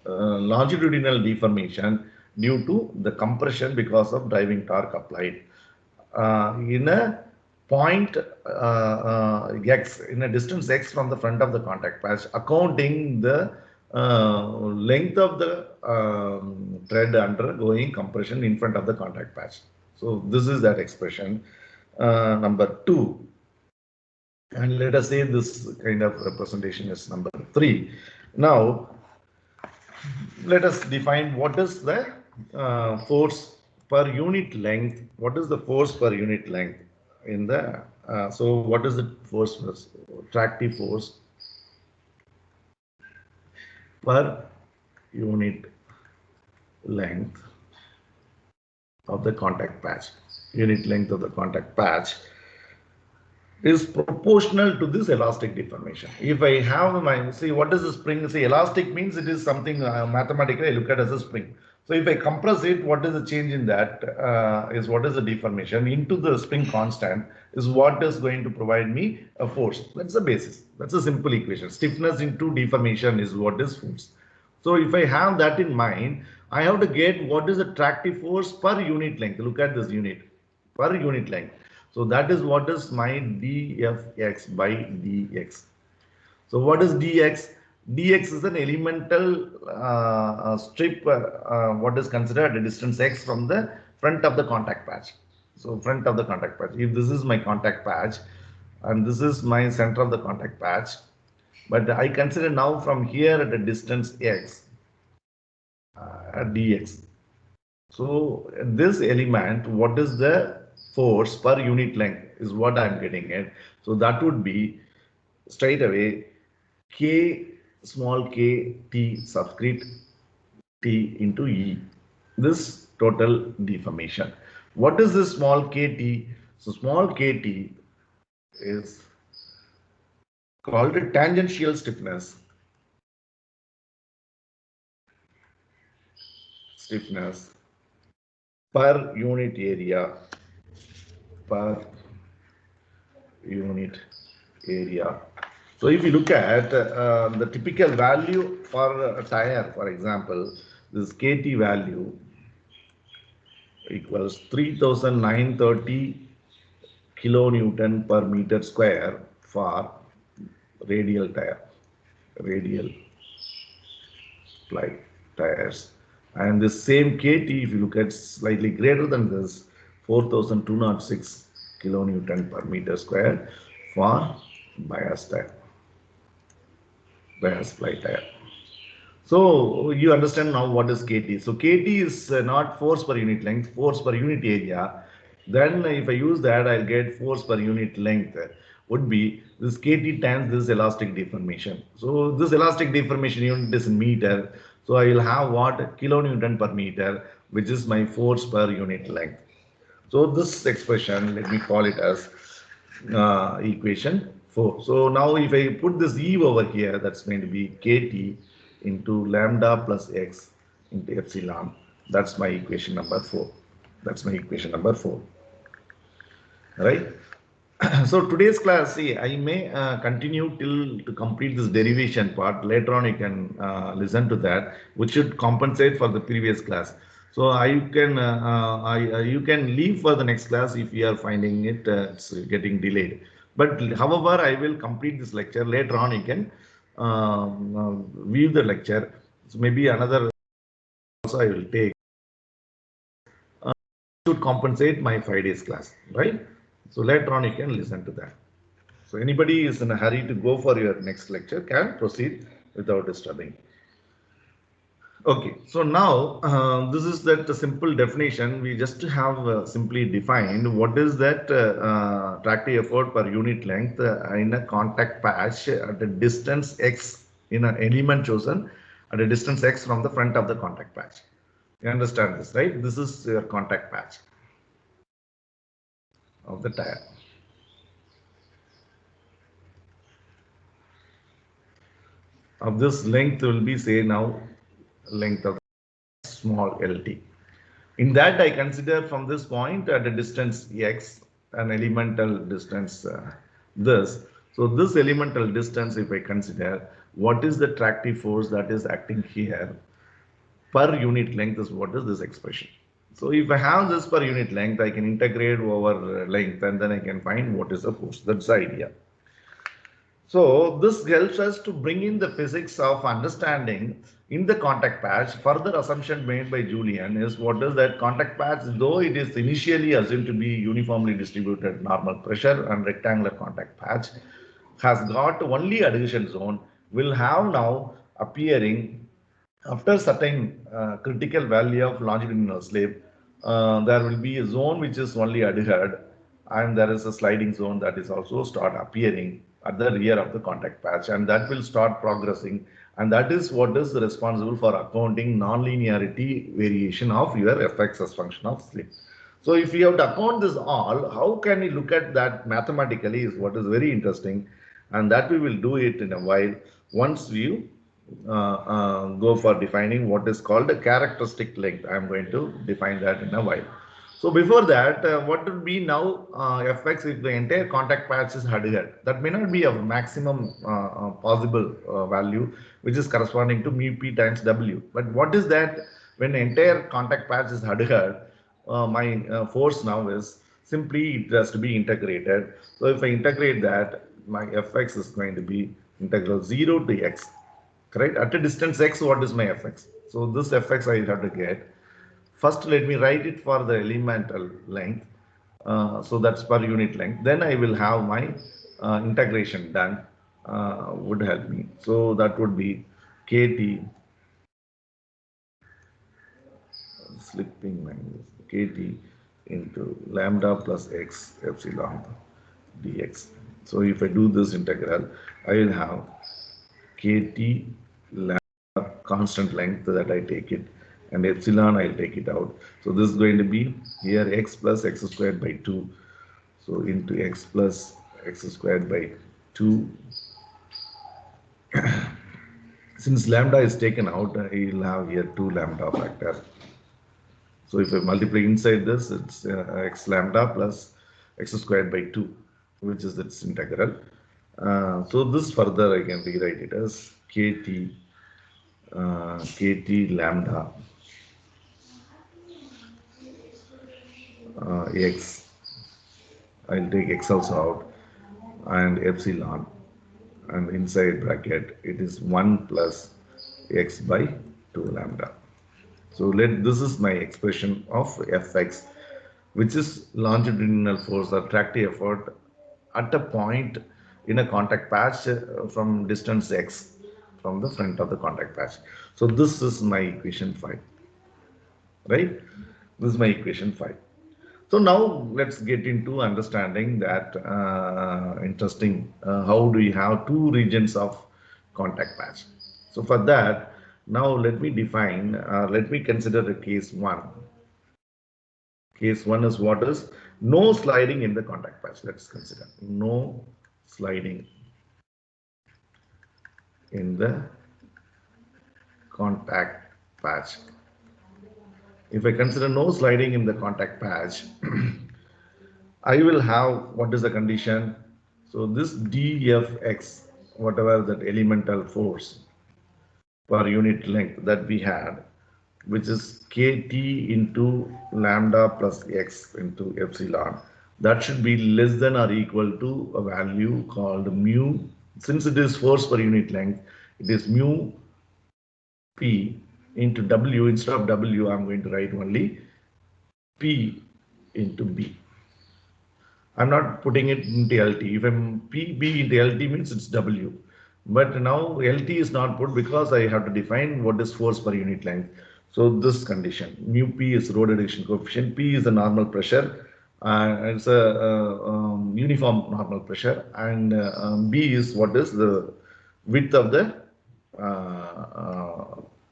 longitudinal deformation due to the compression because of driving torque applied in a point x in a distance x from the front of the contact patch, accounting the length of the thread undergoing compression in front of the contact patch. So this is that expression number 2. And let us say this kind of representation is number 3. Now, let us define what is the force per unit length. What is the force per unit length in the so what is the force, tractive force per unit length of the contact patch? Unit length of the contact patch is proportional to this elastic deformation. If I have my, see, what is the spring? See, elastic means it is something mathematically I look at as a spring. So if I compress it, what is the change in that is what is the deformation into the spring constant is what is going to provide me a force. That's the basis. That's a simple equation. Stiffness into deformation is what is force. So if I have that in mind, I have to get what is the tractive force per unit length. Look at this unit, per unit length. So that is what is my dfx by dx. So what is dx? Dx is an elemental strip what is considered at a distance x from the front of the contact patch. So front of the contact patch. If this is my contact patch and this is my center of the contact patch, but I consider now from here at a distance x dx. So this element, what is the force per unit length is what I'm getting at. So that would be straight away k small k t subscript t into E. This total deformation. What is this small kt? So small kt is called a tangential stiffness. Per unit area, per unit area. So if you look at the typical value for a tire, for example, this KT value equals 3930 kilonewton per meter square for radial tire, radial ply tires. And the same KT, if you look at slightly greater than this, 4206 kilonewton per meter square for bias tire, bias ply tire. So you understand now what is KT. So KT is not force per unit length, force per unit area. Then if I use that, I'll get force per unit length would be this KT times this elastic deformation. So this elastic deformation unit is in meter. So I will have what? Kilonewton per meter, which is my force per unit length. So this expression, let me call it as equation 4. So now if I put this E over here, that's going to be KT into lambda plus x into epsilon. That's my equation number 4. That's my equation number 4. Right? So today's class, see, I may continue till to complete this derivation part. Later on, you can listen to that, which should compensate for the previous class. So you can leave for the next class if you are finding it it's getting delayed. But however, I will complete this lecture. Later on, you can view the lecture. So maybe another also I will take should compensate my 5 days class, right? So later on you can listen to that. So anybody is in a hurry to go for your next lecture can proceed without disturbing. Okay, so now this is that simple definition. We just have simply defined what is that tractive effort per unit length in a contact patch at a distance x in an element chosen at a distance x from the front of the contact patch. You understand this, right? This is your contact patch of the tire. Of this length will be, say now, length of small lt. In that I consider from this point at a distance x, an elemental distance this. So this elemental distance, if I consider, what is the tractive force that is acting here per unit length is what is this expression. So if I have this per unit length, I can integrate over length and then I can find what is the force. That's the idea. So this helps us to bring in the physics of understanding in the contact patch. Further assumption made by Julien is what is that contact patch, though it is initially assumed to be uniformly distributed normal pressure and rectangular contact patch, has got only adhesion zone, will have now appearing after certain critical value of longitudinal slip, there will be a zone which is only adhered, and there is a sliding zone that is also start appearing at the rear of the contact patch, and that will start progressing, and that is what is responsible for accounting nonlinearity variation of your fx as function of slip. So if you have to account this all, how can we look at that mathematically is what is very interesting, and that we will do it in a while once you go for defining what is called a characteristic length. I am going to define that in a while. So before that, what would be now fx if the entire contact patch is adhered? That may not be a maximum possible value, which is corresponding to mu p times w. But what is that when the entire contact patch is adhered? My force now is simply it has to be integrated. So if I integrate that, my fx is going to be integral 0 to x. Correct? At a distance x, what is my fx? So this fx I have to get. First, let me write it for the elemental length. So that's per unit length. Then I will have my integration done. Would help me. So that would be kt slipping minus kt into lambda plus x epsilon dx. So if I do this integral, I will have kt lambda constant length that I take it, and epsilon I'll take it out. So this is going to be here x plus x squared by 2. So into x plus x squared by 2. Since lambda is taken out, I will have here 2 lambda factor. So if I multiply inside this, it's x lambda plus x squared by 2, which is its integral. So this further I can rewrite it as kt lambda x. I'll take x also out, and epsilon, and inside bracket it is 1 plus x by 2 lambda. So this is my expression of fx, which is longitudinal force or tractive effort at a point in a contact patch from distance x from the front of the contact patch. So this is my equation 5, right? This is my equation 5. So now let's get into understanding that interesting how do we have two regions of contact patch. So for that, now let me define, let me consider the case 1. Case 1 is what is no sliding in the contact patch. Let's consider no sliding in the contact patch. If I consider no sliding in the contact patch, I will have what is the condition? So this dfx, whatever that elemental force per unit length that we had, which is kt into lambda plus x into epsilon, that should be less than or equal to a value called mu. Since it is force per unit length, it is mu p into w. Instead of w, I'm going to write only p into b. I'm not putting it into LT. If I'm PB into LT means it's W. But now LT is not put because I have to define what is force per unit length. So this condition, mu P is road adhesion coefficient, P is the normal pressure, it's a uniform normal pressure, and B is what is the width of the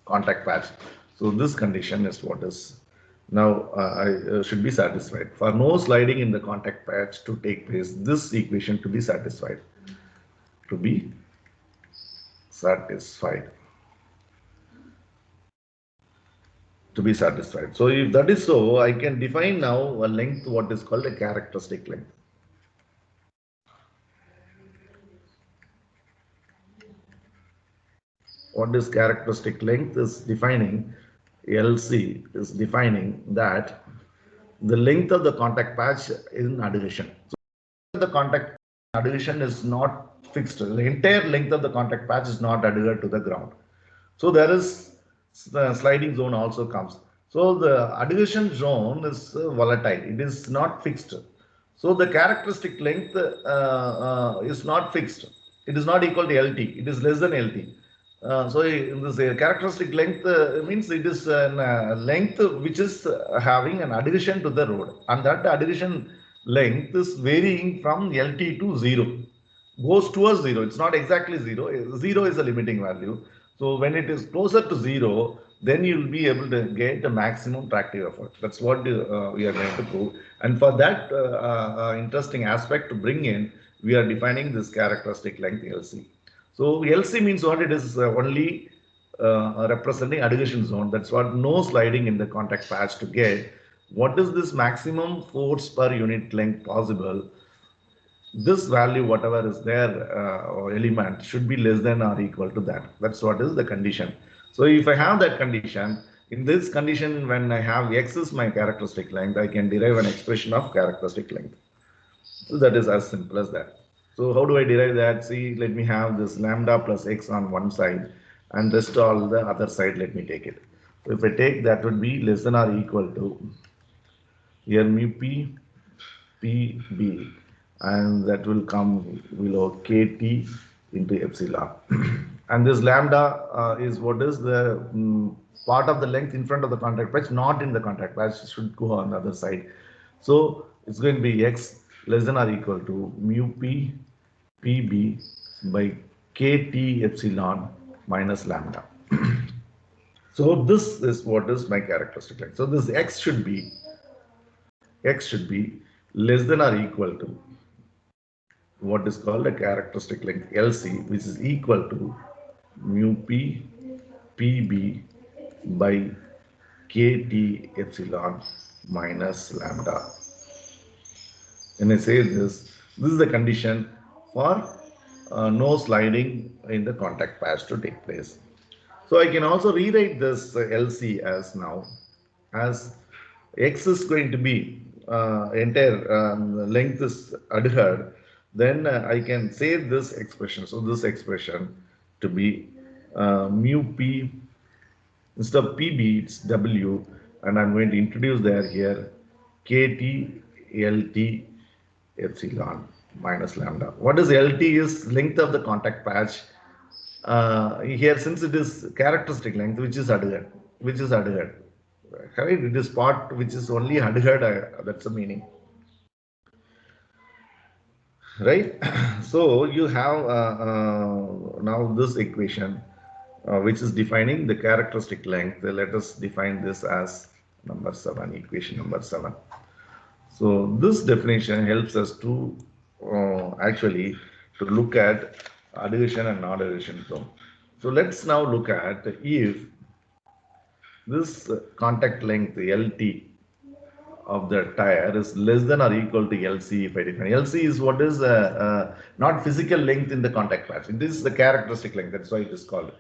contact patch. So this condition is what is now I should be satisfied. For no sliding in the contact patch to take place, this equation to be satisfied. To be satisfied. To be satisfied. So if that is so, I can define now a length what is called a characteristic length. What is characteristic length is defining LC is defining that the length of the contact patch in adhesion. So the contact adhesion is not fixed. The entire length of the contact patch is not adhered to the ground. So there is the sliding zone also comes. So the adhesion zone is volatile. It is not fixed. So the characteristic length is not fixed. It is not equal to LT. It is less than LT. So in this characteristic length means it is a length which is having an adhesion to the road, and that adhesion length is varying from LT to 0, goes towards 0. It's not exactly 0. 0 is a limiting value. So when it is closer to 0, then you will be able to get the maximum tractive effort. That's what we are going to prove. And for that interesting aspect to bring in, we are defining this characteristic length LC. So LC means what? It is only representing adhesion zone. That's what no sliding in the contact patch to get. What is this maximum force per unit length possible? This value, whatever is there or element, should be less than or equal to that. That's what is the condition. So if I have that condition, in this condition, when I have X is my characteristic length, I can derive an expression of characteristic length. So that is as simple as that. So how do I derive that? See, let me have this lambda plus X on one side, and rest all the other side, let me take it. So if I take that, would be less than or equal to here mu p PB, and that will come below KT into epsilon. And this lambda is what is the part of the length in front of the contact patch, not in the contact patch, should go on the other side. So it's going to be X less than or equal to mu P PB by KT epsilon minus lambda. So this is what is my characteristic length. So this X should be less than or equal to what is called a characteristic length LC, which is equal to mu P PB by KT epsilon minus lambda. When I say this is the condition for no sliding in the contact patch to take place. So I can also rewrite this LC as now as X is going to be entire length is adhered, then I can say this expression. So this expression to be mu P, instead of PB, it's W, and I'm going to introduce there here KT LT epsilon minus lambda. What is LT is length of the contact patch. Here, since it is characteristic length, which is adhered, right? It is part which is only adhered. That's the meaning, right? So you have now this equation, which is defining the characteristic length. Let us define this as number 7, equation number 7. So this definition helps us to actually to look at adhesion and non-adhesion zone. So let's now look at if this contact length LT of the tire is less than or equal to LC. If I define LC is what is not physical length in the contact patch. It is the characteristic length. That's why it is called.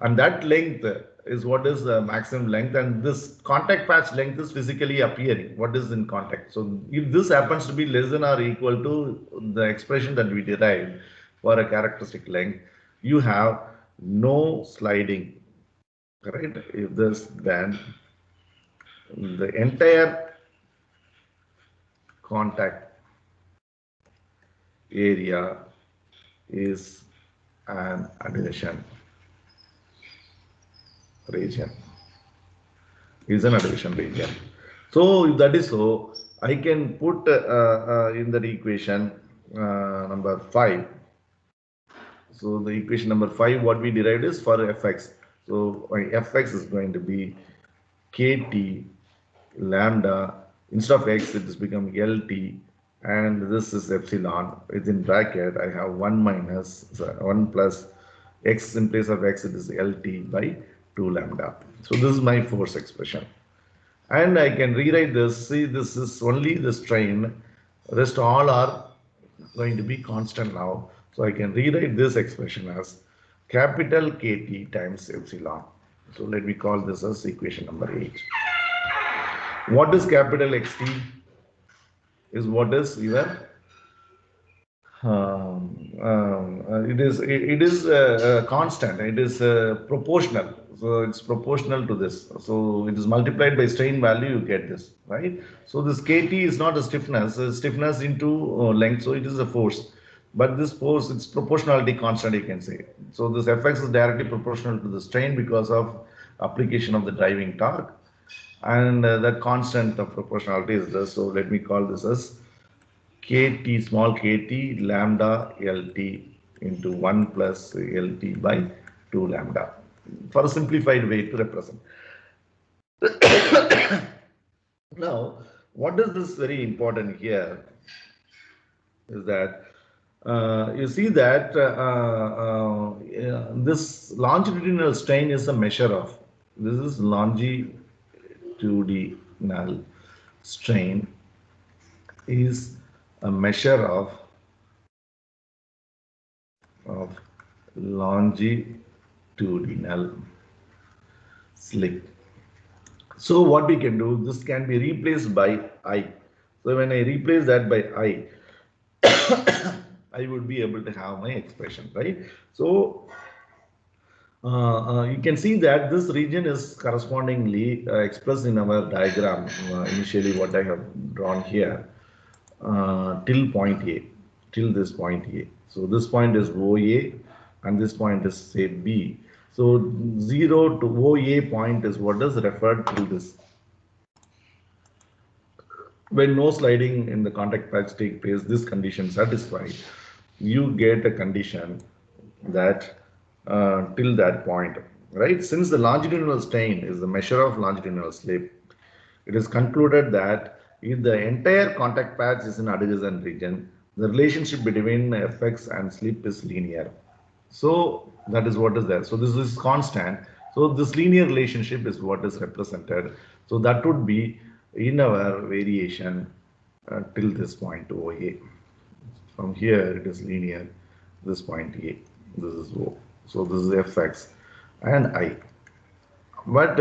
And that length is what is the maximum length, and this contact patch length is physically appearing. What is in contact? So if this happens to be less than or equal to the expression that we derived for a characteristic length, you have no sliding, right? If this, then the entire contact area is an adhesion region. Is an adhesion region. So if that is so, I can put in the equation number 5. So the equation number 5, what we derived is for fx. So my fx is going to be kt lambda, instead of x it has become lt, and this is epsilon. It's in bracket. I have 1 plus x, in place of x it is lt by 2 lambda. So this is my force expression, and I can rewrite this. See, this is only the strain, rest all are going to be constant now. So I can rewrite this expression as capital KT times epsilon. So let me call this as equation number 8. What is capital XT? Is what is your it is constant. It is proportional. So it's proportional to this. So it is multiplied by strain value. You get this, right? So this KT is not a stiffness. Stiffness into length. So it is a force. But this force, it's proportionality constant, you can say. So this Fx is directly proportional to the strain because of application of the driving torque, and that constant of proportionality is this. So let me call this as kt, small kt lambda lt into 1 plus lt by 2 lambda, for a simplified way to represent. Now, what is this very important here is that you see that this longitudinal strain is a measure of, this is longitudinal strain is a measure of longitudinal slip. So what we can do, this can be replaced by I. So when I replace that by I, I would be able to have my expression, right? So you can see that this region is correspondingly expressed in our diagram, initially what I have drawn here, till point A, till this point A. So this point is OA and this point is say B. So 0 to OA point is what is referred to this. When no sliding in the contact patch take place, this condition satisfied, you get a condition that till that point, right? Since the longitudinal strain is the measure of longitudinal slip, it is concluded that if the entire contact patch is in adhesion region, the relationship between Fx and slip is linear. So that is what is there. So this is constant. So this linear relationship is what is represented. So that would be in our variation till this point OA. From here it is linear, this point A, this is O. So this is Fx and I. But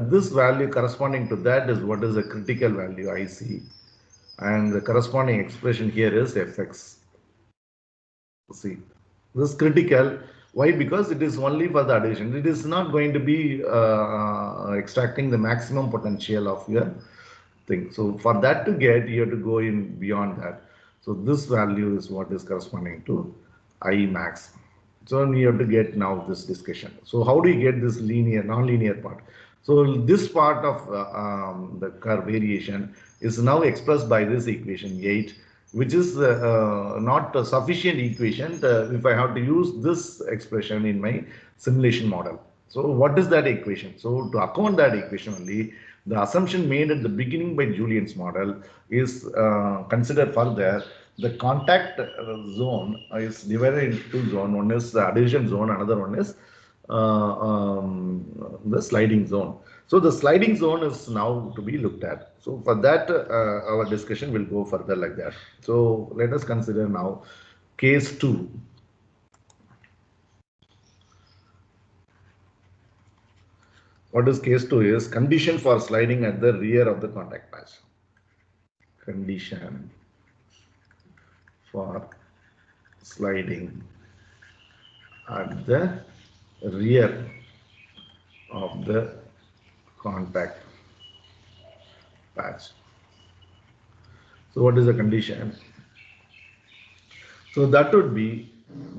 this value corresponding to that is what is the critical value IC, and the corresponding expression here is Fx. See, this is critical. Why? Because it is only for the adhesion. It is not going to be extracting the maximum potential of your thing. So for that to get, you have to go in beyond that. So this value is what is corresponding to I max. So you have to get now this discussion. So how do you get this linear, non-linear part? So this part of the curve variation is now expressed by this equation 8, which is not a sufficient equation if I have to use this expression in my simulation model. So what is that equation? So to account that equation only, the assumption made at the beginning by Julien's model is considered further. The contact zone is divided into two zones. One is the adhesion zone, another one is the sliding zone. So the sliding zone is now to be looked at. So for that, our discussion will go further like that. So let us consider now case 2. What is case 2 is condition for sliding at the rear of the contact patch. Condition for sliding at the rear of the contact patch. So what is the condition? So that would be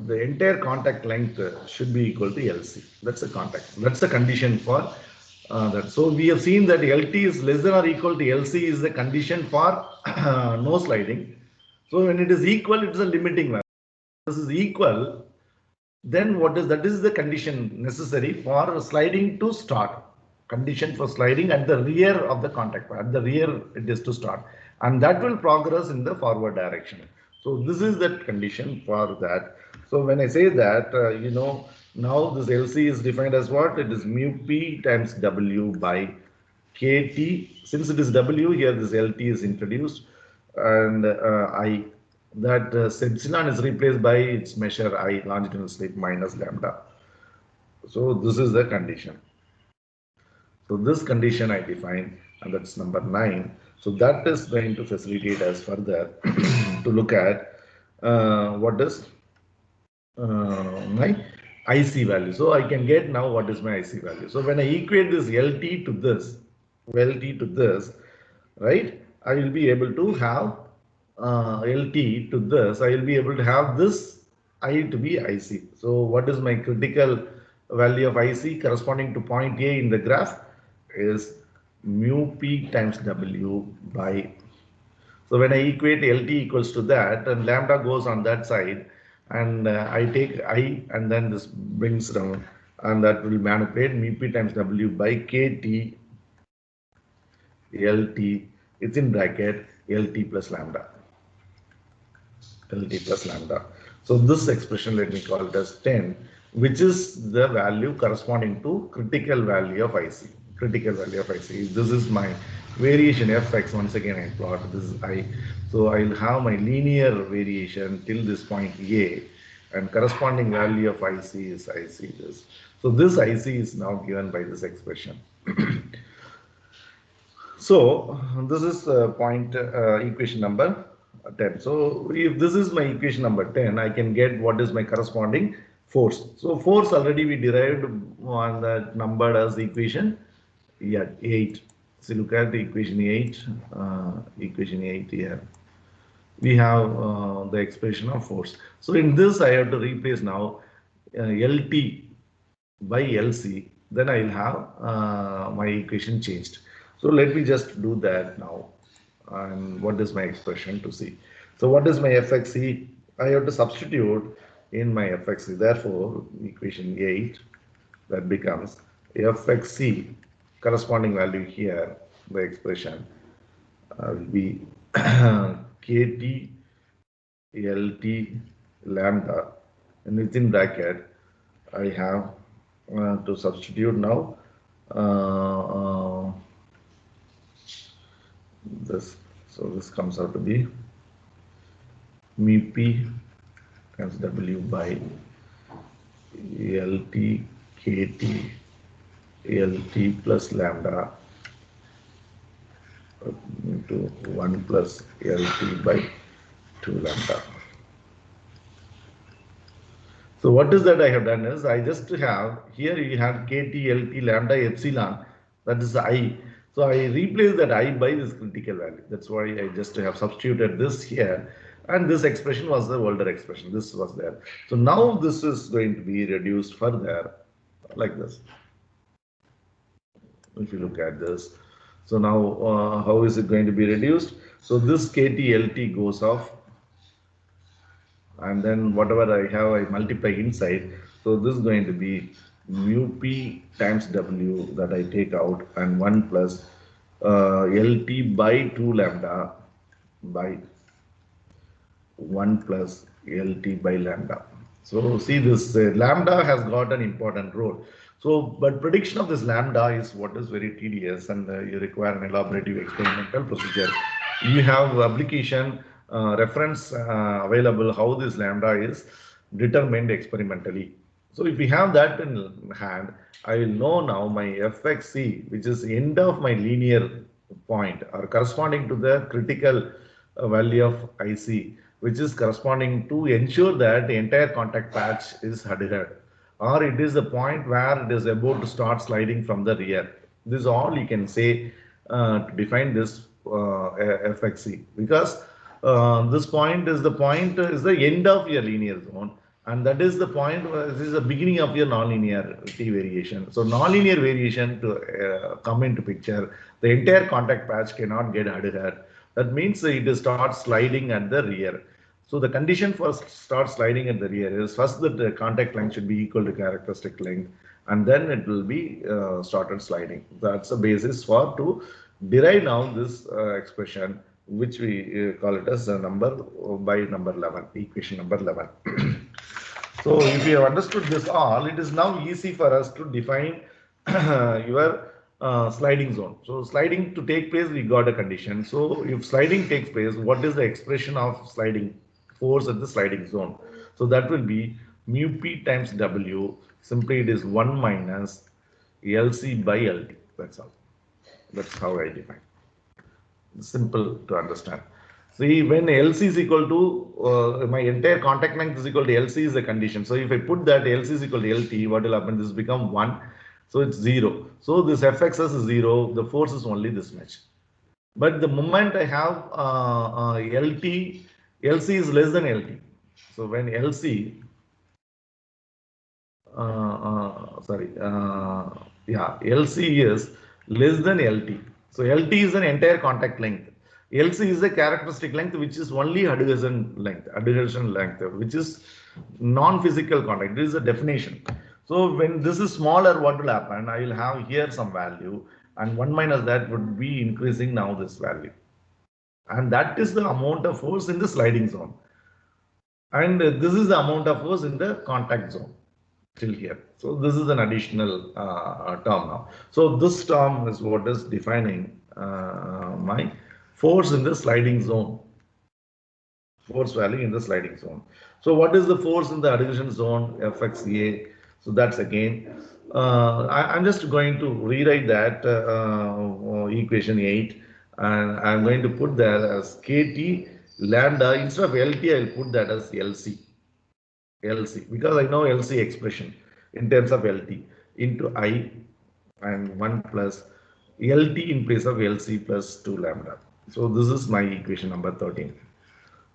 the entire contact length should be equal to LC. That's the contact. That's the condition for that. So we have seen that LT is less than or equal to LC is the condition for no sliding. So when it is equal, it is a limiting value. This is equal, then what is that is the condition necessary for sliding to start. Condition for sliding at the rear of the contact patch. At the rear it is to start, and that will progress in the forward direction. So this is that condition for that. So when I say that, now this LC is defined as what? It is mu P times W by KT. Since it is W, here this LT is introduced, and I, that epsilon is replaced by its measure I, longitudinal slip minus lambda. So this is the condition. So this condition I define, and that's number 9. So that is going to facilitate us further to look at what is my IC value. So I can get now what is my IC value. So when I equate this LT to this, LT to this, right, I will be able to have LT to this, I will be able to have this I to be IC. So what is my critical value of IC corresponding to point A in the graph is mu P times W by. So when I equate LT equals to that and lambda goes on that side, and I take I and then this brings down, and that will manipulate mu P times W by KT LT, it's in bracket LT plus lambda. LT plus lambda. So this expression, let me call it as 10, which is the value corresponding to critical value of IC. Critical value of IC. This is my variation fx. Once again, I plot this is I. So I'll have my linear variation till this point A, and corresponding value of IC is IC this. So this IC is now given by this expression. So this is point equation number 10. So if this is my equation number 10, I can get what is my corresponding force. So force already we derived on that number as equation 8. So look at the equation 8, equation 8 here. We have the expression of force. So in this I have to replace now LT by LC, then I will have my equation changed. So let me just do that now. And what is my expression to see? So what is my fxc? I have to substitute in my fxc. Therefore, equation 8, that becomes fxc corresponding value here, the expression will be kt lt lambda, and within bracket I have to substitute now this. So this comes out to be mu p times w by lt kt lt plus lambda into 1 plus lt by 2 lambda. So what is that I have done is I just have here you have kt lt lambda epsilon, that is I. So I replace that I by this critical value. That's why I just have substituted this here, and this expression was the older expression. This was there. So now this is going to be reduced further like this. If you look at this, so now how is it going to be reduced? So this kt lt goes off, and then whatever I have I multiply inside. So this is going to be mu p times w that I take out, and 1 plus lt by 2 lambda by 1 plus lt by lambda. So see, this lambda has got an important role. So but prediction of this lambda is what is very tedious, and you require an elaborative experimental procedure. You have application reference available how this lambda is determined experimentally. So if we have that in hand, I will know now my fxc, which is end of my linear point, or corresponding to the critical value of IC, which is corresponding to ensure that the entire contact patch is adhered, or it is the point where it is about to start sliding from the rear. This is all you can say to define this fxc, because this point is the end of your linear zone, and that is the point where this is the beginning of your nonlinearity variation. So nonlinear variation to come into picture, the entire contact patch cannot get adhered. That means it starts sliding at the rear. So the condition for start sliding at the rear is first that the contact length should be equal to characteristic length, and then it will be started sliding. That's the basis for to derive now this expression, which we call it as a number by number 11, equation number 11. So if you have understood this all, it is now easy for us to define your sliding zone. So sliding to take place, we got a condition. So if sliding takes place, what is the expression of sliding force at the sliding zone? So that will be mu p times w. Simply it is 1 minus LC by LT. That's all. That's how I define. Simple to understand. See, when LC is equal to my entire contact length is equal to LC is the condition. So if I put that LC is equal to LT, what will happen? This become 1. So it's 0. So this Fxs is 0. The force is only this much. But the moment I have LT, LC is less than LT. So when LC, LC is less than LT. So LT is an entire contact length. LC is a characteristic length which is only adhesion length, which is non-physical contact. This is a definition. So when this is smaller, what will happen? I will have here some value, and 1 minus that would be increasing now this value. And that is the amount of force in the sliding zone. And this is the amount of force in the contact zone till here. So this is an additional term now. So this term is what is defining my force in the sliding zone. Force value in the sliding zone. So what is the force in the adhesion zone? Fxa. So that's again, I'm just going to rewrite that equation 8, and I'm going to put that as kT lambda. Instead of LT, I'll put that as LC. LC, because I know LC expression in terms of LT into I, and 1 plus LT in place of LC plus 2 lambda. So this is my equation number 13.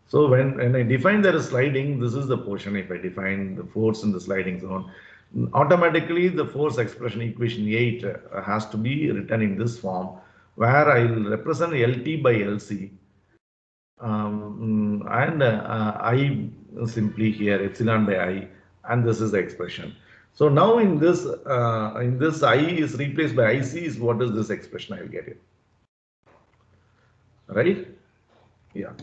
So when I define there is sliding, this is the portion. If I define the force in the sliding zone, automatically the force expression equation 8 has to be written in this form, where I will represent LT by LC, and I simply here epsilon by I, and this is the expression. So now in this I is replaced by IC, is what is this expression I will get it, right? Yeah.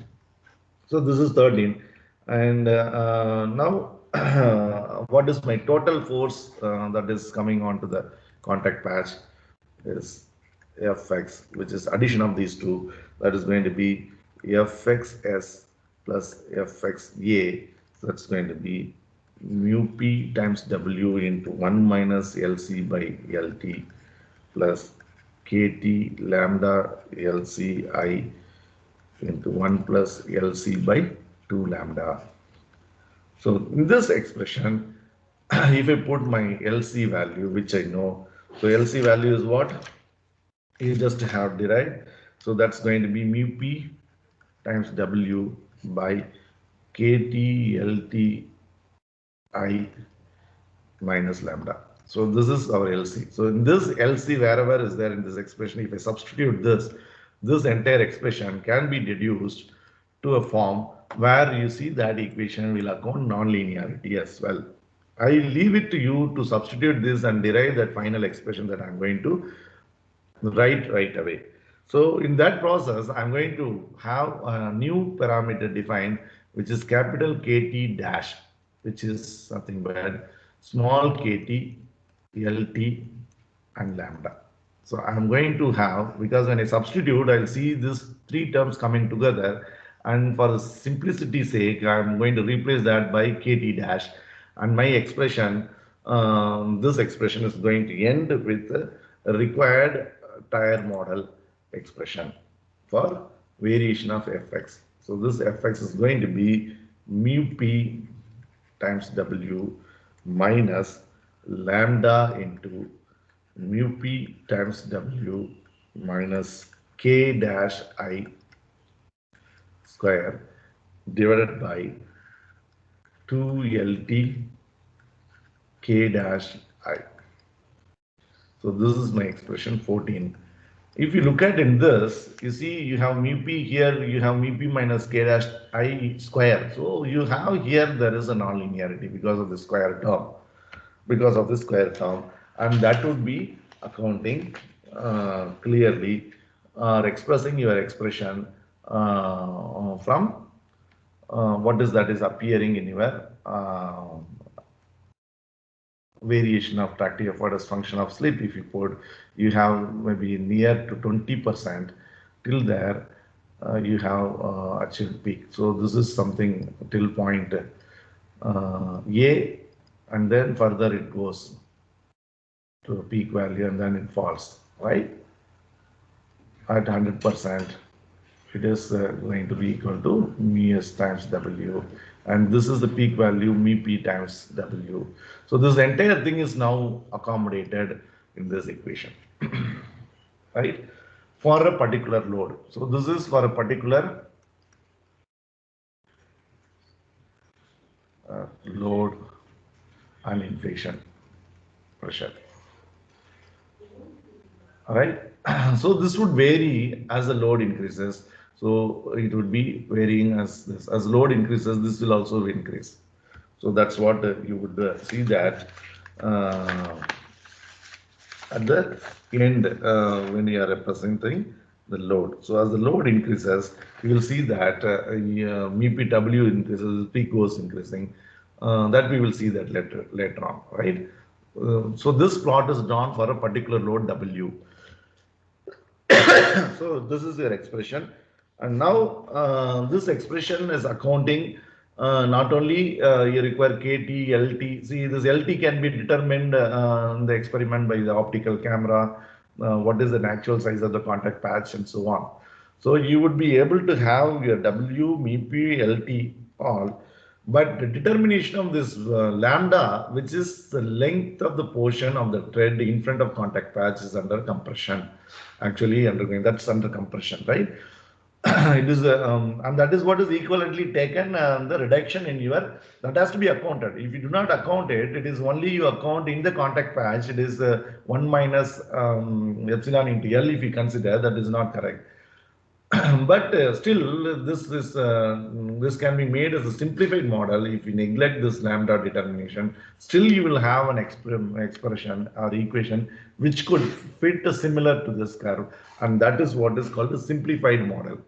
So this is 13, and now what is my total force that is coming onto the contact patch is Fx, which is addition of these two. That is going to be Fxs plus Fxa. So that's going to be mu p times W into 1 minus LC by LT plus KT lambda LCI into 1 plus LC by 2 lambda. So in this expression, if I put my LC value, which I know, so LC value is what? You just have derived. So that's going to be mu p times W by KT LT I minus lambda. So this is our LC. So in this LC, wherever is there in this expression, if I substitute this entire expression can be deduced to a form where you see that equation will account non-linearity as well. I leave it to you to substitute this and derive that final expression that I'm going to write right away. So in that process, I'm going to have a new parameter defined, which is capital KT dash, which is nothing but small kt, lt, and lambda. So I'm going to have, because when I substitute, I'll see these three terms coming together, and for simplicity's sake, I'm going to replace that by kt dash, and my expression, this expression is going to end with a required tire model expression for variation of Fx. So this Fx is going to be mu p times W minus lambda into mu p times W minus k dash I square divided by 2LT k dash I. So this is my expression 14. If you look at in this, you see you have mu p here, you have mu p minus k dash I square. So you have here, there is a nonlinearity because of the square term, and that would be accounting clearly or expressing your expression from what is that is appearing in your variation of tractive effort as function of slip. If you put, you have maybe near to 20%, till there you have achieved peak. So this is something till point A, and then further it goes to a peak value and then it falls. right? At 100%, it is going to be equal to MES times W, and this is the peak value MEP times W. So this entire thing is now accommodated in this equation, right? For a particular load. So this is for a particular load and inflation pressure. All right. So this would vary as the load increases. So it would be varying as this. As load increases, this will also increase. So that's what you would see that uh, at the end when you are representing the load. So as the load increases, you will see that MEPW increases, peak goes increasing. That we will see that later on, right? So this plot is drawn for a particular load W. So this is your expression, and now this expression is accounting not only you require KT, LT. See, this LT can be determined in the experiment by the optical camera, what is the actual size of the contact patch and so on. So you would be able to have your W, MEP, LT all, but the determination of this lambda, which is the length of the portion of the thread in front of contact patch, is under compression. Actually undergoing, that's under compression, right? It is and that is what is equivalently taken the reduction in your, that has to be accounted. If you do not account it, it is only you account in the contact patch, it is 1 minus epsilon into L. If you consider, that is not correct. But still this can be made as a simplified model. If you neglect this lambda determination, still you will have an expression or equation which could fit similar to this curve, and that is what is called a simplified model,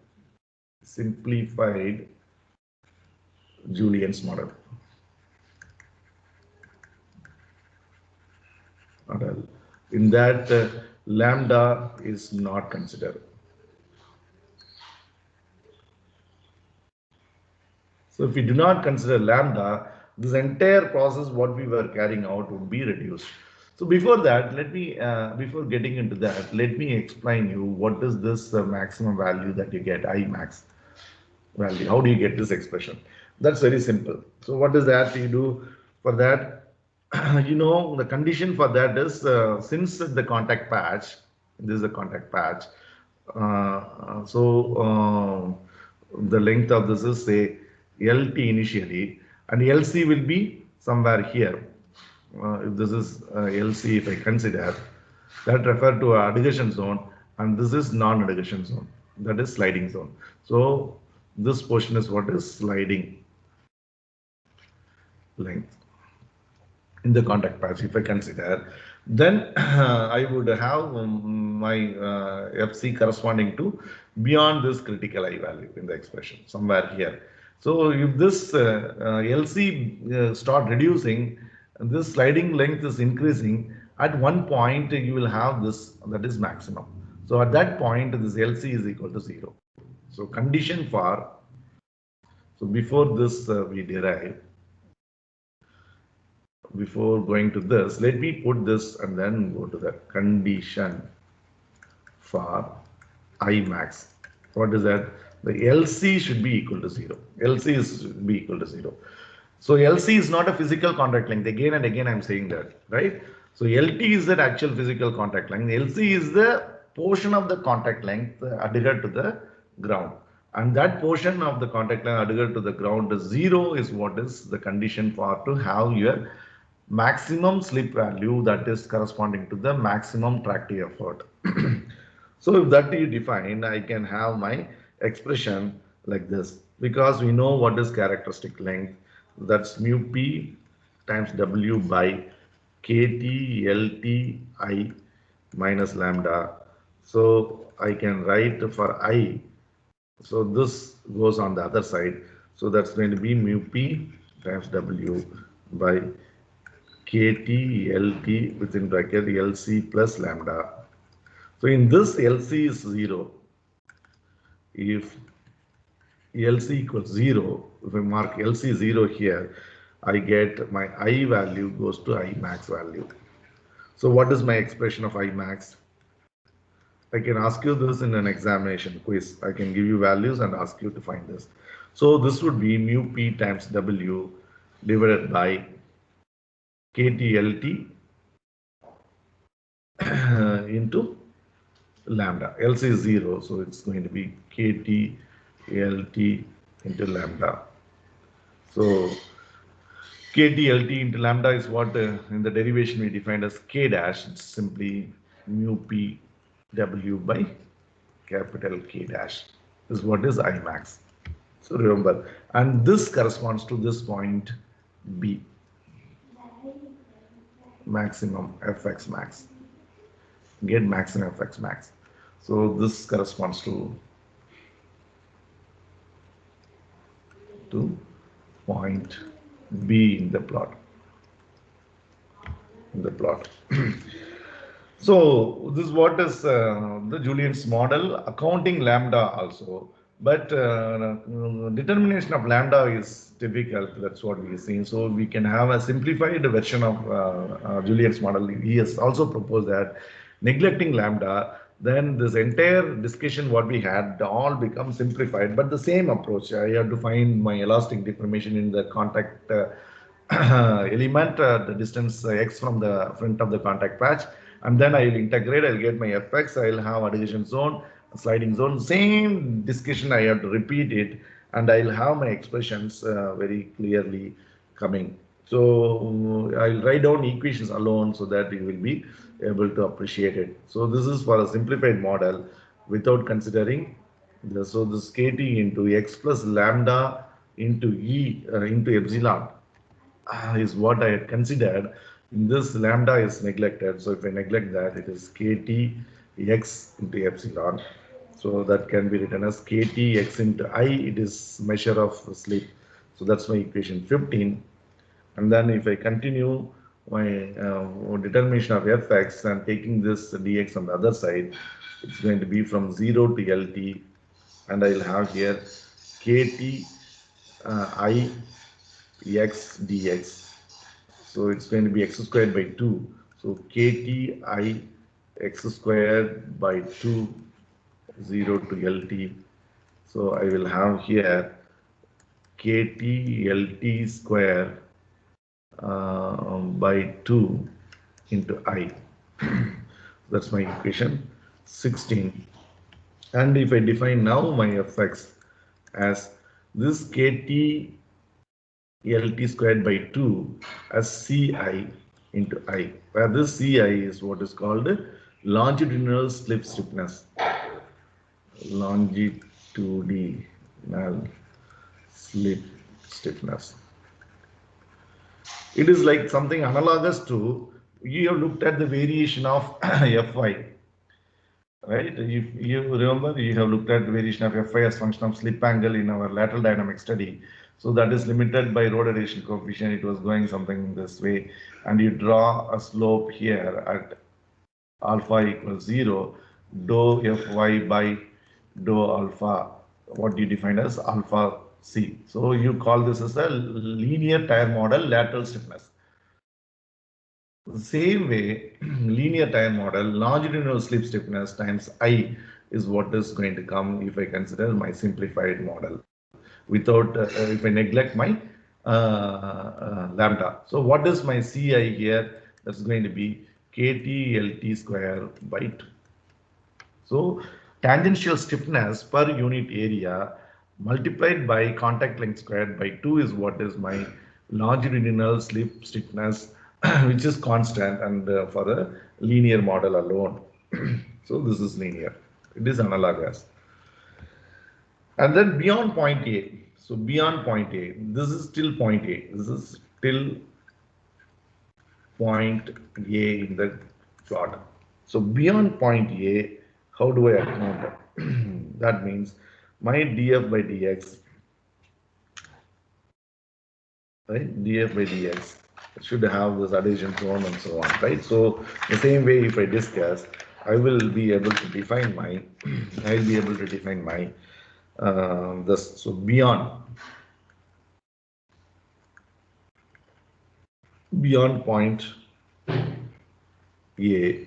simplified Julien's model. In that lambda is not considered. So if we do not consider lambda, this entire process what we were carrying out would be reduced. So before that, let me, before getting into that, let me explain you what is this maximum value that you get, I max value. How do you get this expression? That's very simple. So what is that you do for that? You know, the condition for that is since the contact patch, this is a contact patch, the length of this is say LT initially, and LC will be somewhere here. If this is LC, if I consider, that refer to adhesion zone, and this is non-adhesion zone, that is sliding zone. So this portion is what is sliding length in the contact patch. If I consider, then I would have my FC corresponding to beyond this critical I value in the expression, somewhere here. So if this LC start reducing, this sliding length is increasing, at one point you will have this, that is maximum. So at that point this LC is equal to 0. So condition for, so before this we derive, before going to this, let me put this and then go to the condition for I max. What is that? The LC should be equal to 0. LC is be equal to 0. So LC is not a physical contact length. Again and again I'm saying that, right? So LT is the actual physical contact length. LC is the portion of the contact length adhered to the ground. And that portion of the contact length adhered to the ground is 0 is what is the condition for to have your maximum slip value, that is corresponding to the maximum tractive effort. So if that you define, I can have my expression like this, because we know what is characteristic length, that's mu p times W by KT LT I minus lambda. So I can write for I, so this goes on the other side, so that's going to be mu p times W by KT LT within bracket LC plus lambda. So in this LC is 0. If LC equals 0, if I mark LC 0 here, I get my I value goes to I max value. So what is my expression of I max? I can ask you this in an examination quiz. I can give you values and ask you to find this. So this would be mu p times W divided by KTLT into lambda. LC is 0, so it's going to be KTLT into lambda. So KTLT into lambda is what in the derivation we defined as K dash. It's simply mu P W by capital K dash. This is what is I max. So remember, and this corresponds to this point B, maximum Fx max. Get maximum Fx max. So this corresponds to point B in the plot. So this is what is the Julien's model, accounting lambda also, but determination of lambda is difficult. That's what we are seeing. So we can have a simplified version of Julien's model. He has also proposed that neglecting lambda, then this entire discussion what we had all become simplified, but the same approach. I have to find my elastic deformation in the contact element, the distance x from the front of the contact patch, and then I will integrate, I'll get my fx, I'll have adhesion zone, sliding zone, same discussion I have to repeat it, and I'll have my expressions very clearly coming. So I'll write down equations alone so that you will be able to appreciate it. So this is for a simplified model without considering so this kt into x plus lambda into e into epsilon is what I had considered. This lambda is neglected. So if I neglect that, it is kt x into epsilon. So that can be written as kt x into I. It is measure of slip. So that's my equation 15. And then if I continue my determination of fx and taking this dx on the other side, it's going to be from 0 to lt, and I'll have here kt I x dx. So it's going to be x squared by 2. So kt I x squared by 2, 0 to lt. So I will have here kt lt square by 2 into I. That's my equation 16. And if I define now my fx as this kt lt squared by 2 as ci into I, where this ci is what is called longitudinal slip stiffness. Longitudinal slip stiffness. It is like something analogous to, you have looked at the variation of Fy, right? If you remember, you have looked at the variation of Fy as function of slip angle in our lateral dynamic study. So that is limited by rotor adhesion coefficient. It was going something this way, and you draw a slope here at alpha equals 0, dou Fy by dou alpha, what you define as alpha C. So you call this as a linear tire model lateral stiffness. The same way, linear tire model, longitudinal slip stiffness times I is what is going to come if I consider my simplified model without, if I neglect my lambda. So what is my Ci here? That's going to be kt lt square by 2. So tangential stiffness per unit area multiplied by contact length squared by 2 is what is my longitudinal slip stiffness, which is constant, and for the linear model alone. So this is linear. It is analogous. And then beyond point A. So beyond point A, this is still point A. This is still point A in the plot. So beyond point A, how do I account that? That means my df by dx, right? Df by dx should have this adhesion zone and so on, right? So the same way, if I discuss, I will be able to define my, I'll be able to define my this. So beyond point A,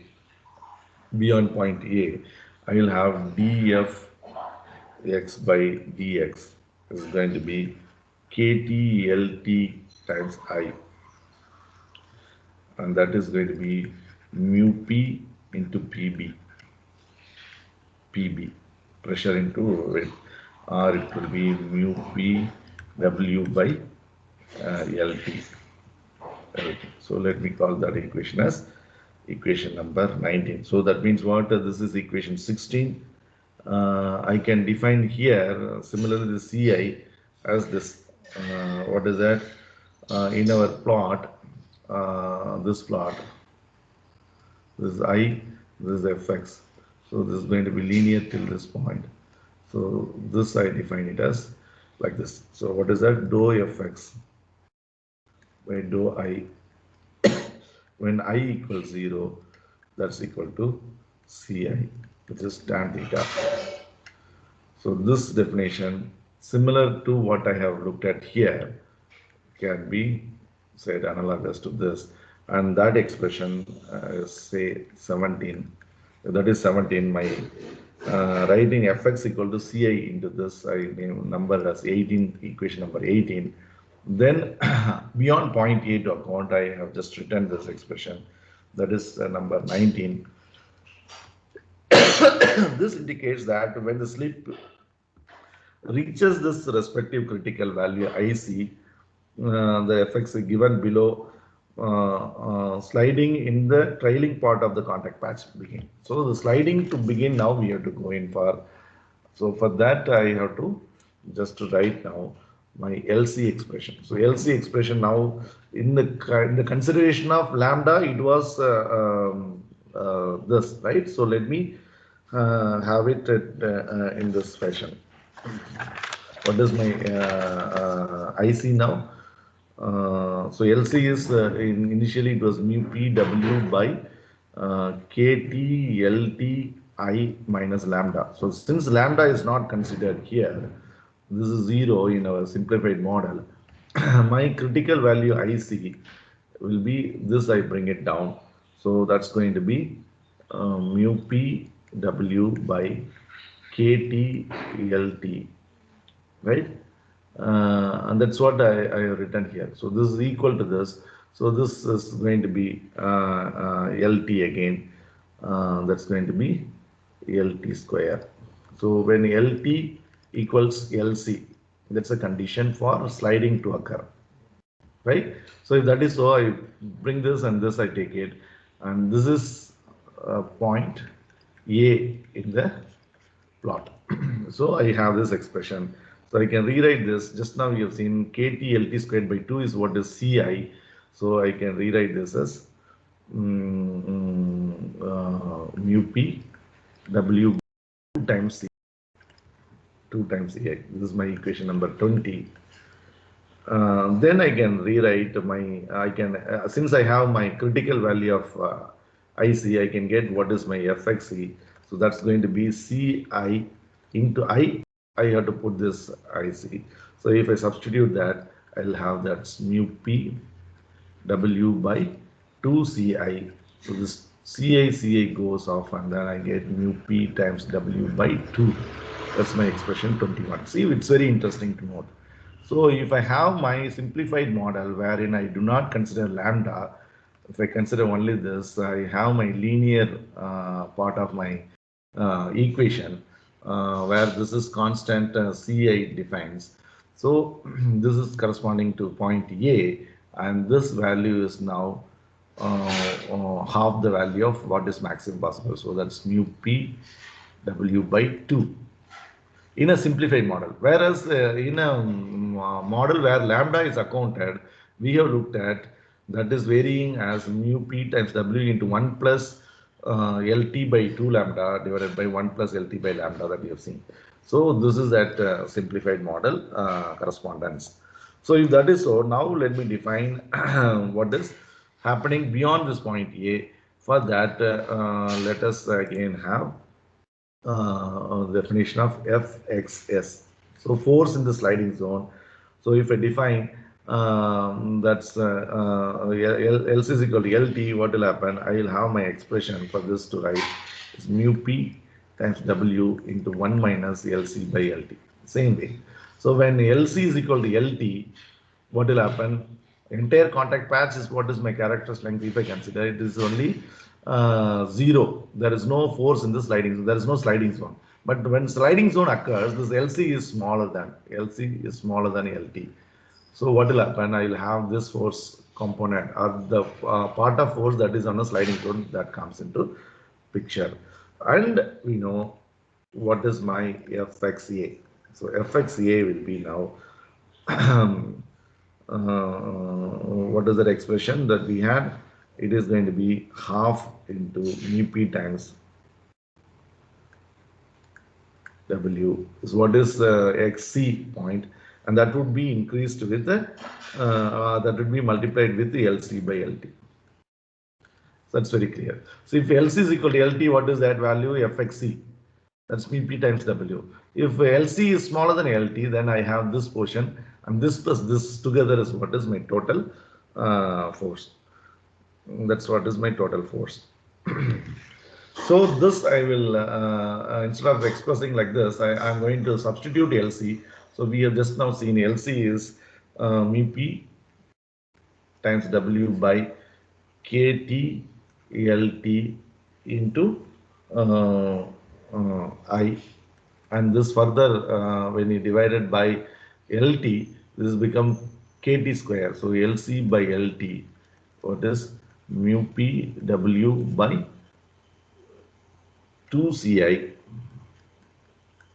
beyond point A, I will have df x by dx is going to be kt lt times I, and that is going to be mu p into pb, pressure into it, or it will be mu p w by lt. So let me call that equation as equation number 19. So that means what? This is equation 16. I can define here similarly the Ci as this. What is that? In our plot, this plot, this is I, this is fx. So this is going to be linear till this point. So this I define it as like this. So what is that? Dou fx by dou I, when I equals 0, that's equal to Ci, which is tan theta. So this definition, similar to what I have looked at here, can be said analogous to this. And that expression is say 17. That is 17. My writing fx equal to Ci into this, I name number as 18, equation number 18. Then beyond point A to account, I have just written this expression. That is number 19. This indicates that when the slip reaches this respective critical value IC, the effects given below, sliding in the trailing part of the contact patch begin. So the sliding to begin now we have to go in for. So for that I have to just write now my LC expression. So LC expression now in the consideration of lambda it was this, right? So let me have it in this fashion. What is my IC now? So LC is initially it was mu PW by KT LT I minus lambda. So since lambda is not considered here, this is 0 in our simplified model. My critical value IC will be this, I bring it down. So that's going to be mu PW by KT LT, right? And that's what I have written here. So this is equal to this. So this is going to be LT again. That's going to be LT square. So when LT equals LC, that's a condition for sliding to occur, right? So if that is so, I bring this and this I take it, and this is point A in the plot. So I have this expression. So I can rewrite this. Just now you have seen KT LT squared by 2 is what is Ci. So I can rewrite this as mu P W 2 times C, 2 times Ci. This is my equation number 20. Then I can rewrite my, since I have my critical value of IC, I can get what is my FXC. So that's going to be Ci into I have to put this IC. So if I substitute that, I'll have that mu P W by 2 Ci. So this Ci goes off, and then I get mu P times W by 2. That's my expression 21. See, it's very interesting to note. So if I have my simplified model wherein I do not consider lambda, if I consider only this, I have my linear part of my equation where this is constant Ci defines. So this is corresponding to point A, and this value is now half the value of what is maximum possible. So that's mu P W by 2 in a simplified model. Whereas in a model where lambda is accounted, we have looked at that is varying as mu P times W into 1 plus LT by 2 lambda divided by 1 plus LT by lambda that we have seen. So this is that simplified model correspondence. So if that is so, now let me define what is happening beyond this point A. For that, let us again have definition of Fxs. So force in the sliding zone. So if I define that's L is equal to LT, what will happen? I will have my expression for this to write is mu P times W into 1 minus LC by LT. Same way. So when LC is equal to LT, what will happen? Entire contact patch is what is my characteristic length. If I consider it is only 0. There is no force in the sliding zone. There is no sliding zone. But when sliding zone occurs, this LC is smaller than LT. So what will happen? I will have this force component or the part of force that is on a sliding zone that comes into picture. And we know what is my FXA. So FXA will be now what is that expression that we had? It is going to be half into MEP times W is what is XC point, and that would be increased with the that would be multiplied with the LC by LT. So that's very clear. So if LC is equal to LT, what is that value? FXC. That's MEP times W. If LC is smaller than LT, then I have this portion, and this plus this together is what is my total force. That's what is my total force. So this I will, instead of expressing like this, I am going to substitute LC. So we have just now seen LC is MEP times W by KT LT into I, and this further when you divide it by LT, this become KT square. So LC by LT, what is mu P W by 2CI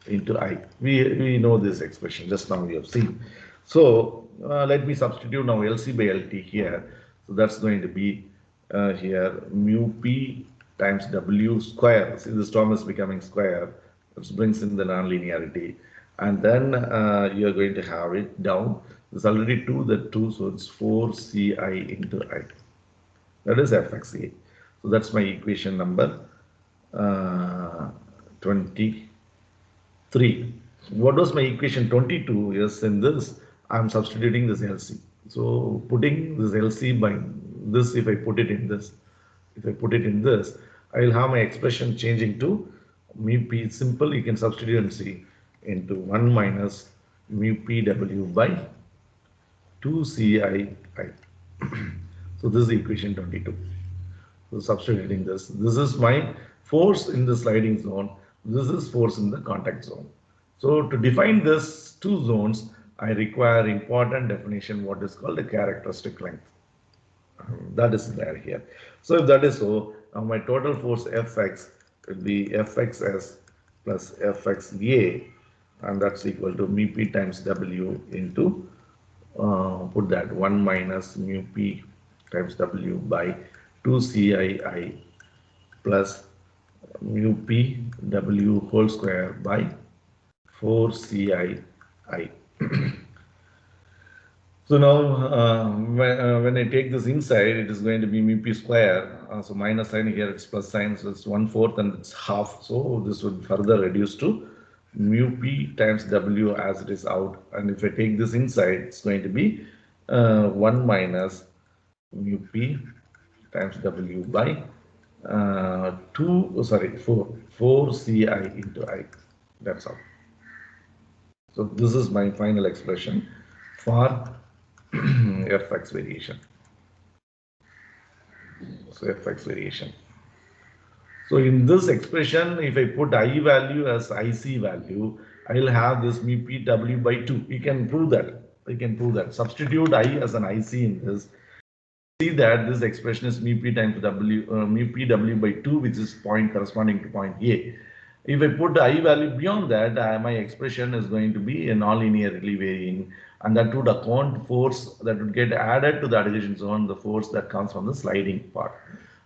into I. We know this expression, just now we have seen. So let me substitute now LC by LT here. So that's going to be here mu P times W square. See, this term is becoming square. This brings in the non-linearity. And then you are going to have it down. There's already 2, the 2, so it's 4CI into I. That is FXA. So that's my equation number 23. What was my equation 22? Yes, in this I am substituting this LC. So putting this LC by this, if I put it in this, I will have my expression changing to mu P. Simple, you can substitute and see into 1 minus mu PW by 2CI. So this is equation 22. So substituting this is my force in the sliding zone. This is force in the contact zone. So to define this two zones, I require important definition, what is called a characteristic length. That is there here. So if that is so, now my total force Fx will be Fxs plus Fxa, and that's equal to mu P times W into put that 1 minus mu P times W by 2CII plus mu P W whole square by 4CII. So now when I take this inside, it is going to be mu P square. So minus sign here, it's plus sign, so it's 1/4 and it's half. So this would further reduce to mu P times W as it is out. And if I take this inside, it's going to be 1 minus mu P times W by 4CI into I. That's all. So this is my final expression for Fx variation. So Fx variation. So in this expression, if I put I value as IC value, I will have this mu PW by 2. You can prove that. Substitute I as an IC in this. See that this expression is mu P times W, mu PW by 2, which is point corresponding to point A. If I put the I value beyond that, my expression is going to be a non-linearly varying, and that would account force that would get added to the adhesion zone, the force that comes from the sliding part.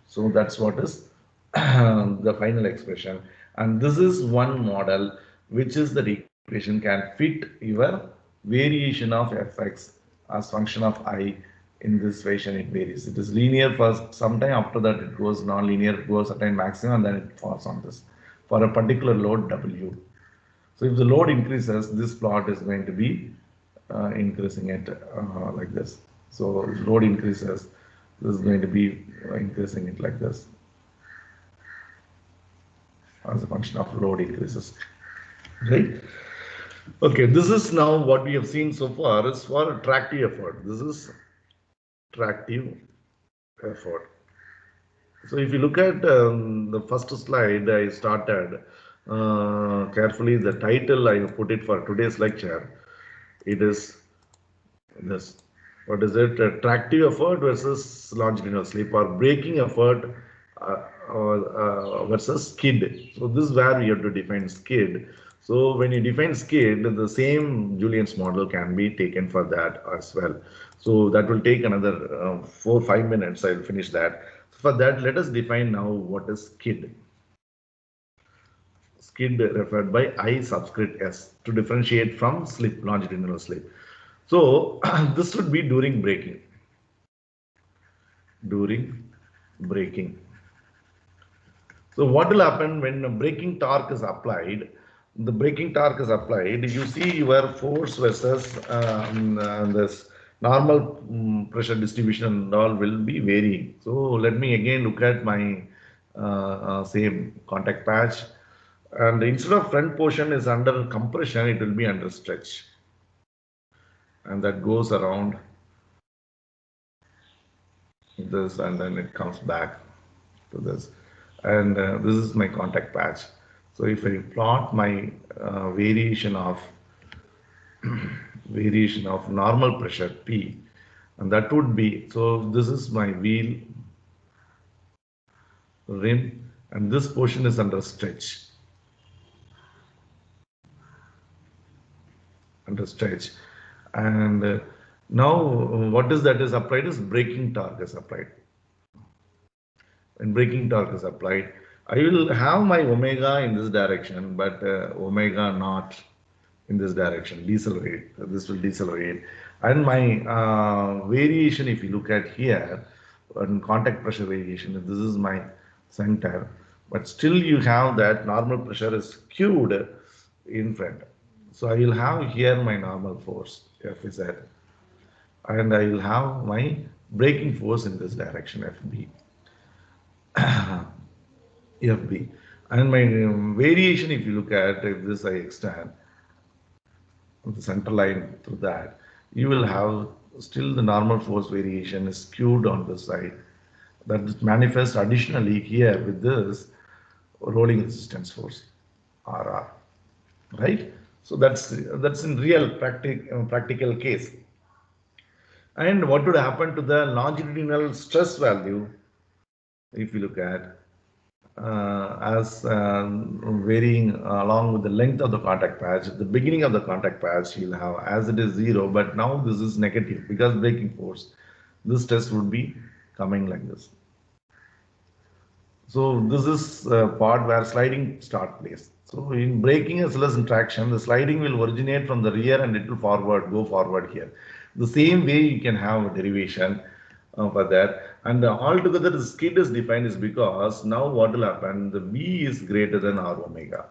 So that's what is the final expression. And this is one model which is the equation can fit your variation of Fx as function of I. In this fashion it varies. It is linear first, sometime after that it goes non-linear, it goes attain maximum, and then it falls on this for a particular load W. So if the load increases, this plot is going to be increasing it like this. So load increases, this is going to be increasing it like this. as a function of load increases, right? Okay, this is now what we have seen so far is for tractive effort. This is tractive effort. So if you look at the first slide, I started carefully. The title I put it for today's lecture. It is this. What is it? Tractive effort versus longitudinal slip, or braking effort versus skid. So this is where we have to define skid. So when you define skid, the same Julien's model can be taken for that as well. So that will take another 4 or 5 minutes. I will finish that. For that, let us define now what is skid. Skid referred by I subscript S to differentiate from slip, longitudinal slip. So this would be during braking. During braking. So what will happen when braking torque is applied? The braking torque is applied. You see your force versus this normal pressure distribution and all will be varying. So let me again look at my same contact patch. And instead of front portion is under compression, it will be under stretch. And that goes around this and then it comes back to this. And this is my contact patch. So if I plot my variation of normal pressure P, and that would be, so this is my wheel rim, and this portion is under stretch. And now what is that is applied is braking torque is applied. When braking torque is applied, I will have my omega in this direction, but omega not in this direction, decelerate. This will decelerate. And my variation, if you look at here, and contact pressure variation, this is my center, but still you have that normal pressure is skewed in front. So I will have here my normal force, Fz, and I will have my braking force in this direction, Fb. FB. And my variation, if you look at, if this I extend the center line through that, you will have still the normal force variation is skewed on this side. That manifests additionally here with this rolling resistance force, RR, right? So that's in real practical case. And what would happen to the longitudinal stress value if you look at as varying along with the length of the contact patch. The beginning of the contact patch you'll have as it is 0, but now this is negative because braking force. This stress would be coming like this. So this is part where sliding start place. So in braking as well as in traction, the sliding will originate from the rear and it will go forward here. The same way you can have a derivation for that. And altogether the skid is defined is because now what will happen, the V is greater than R omega.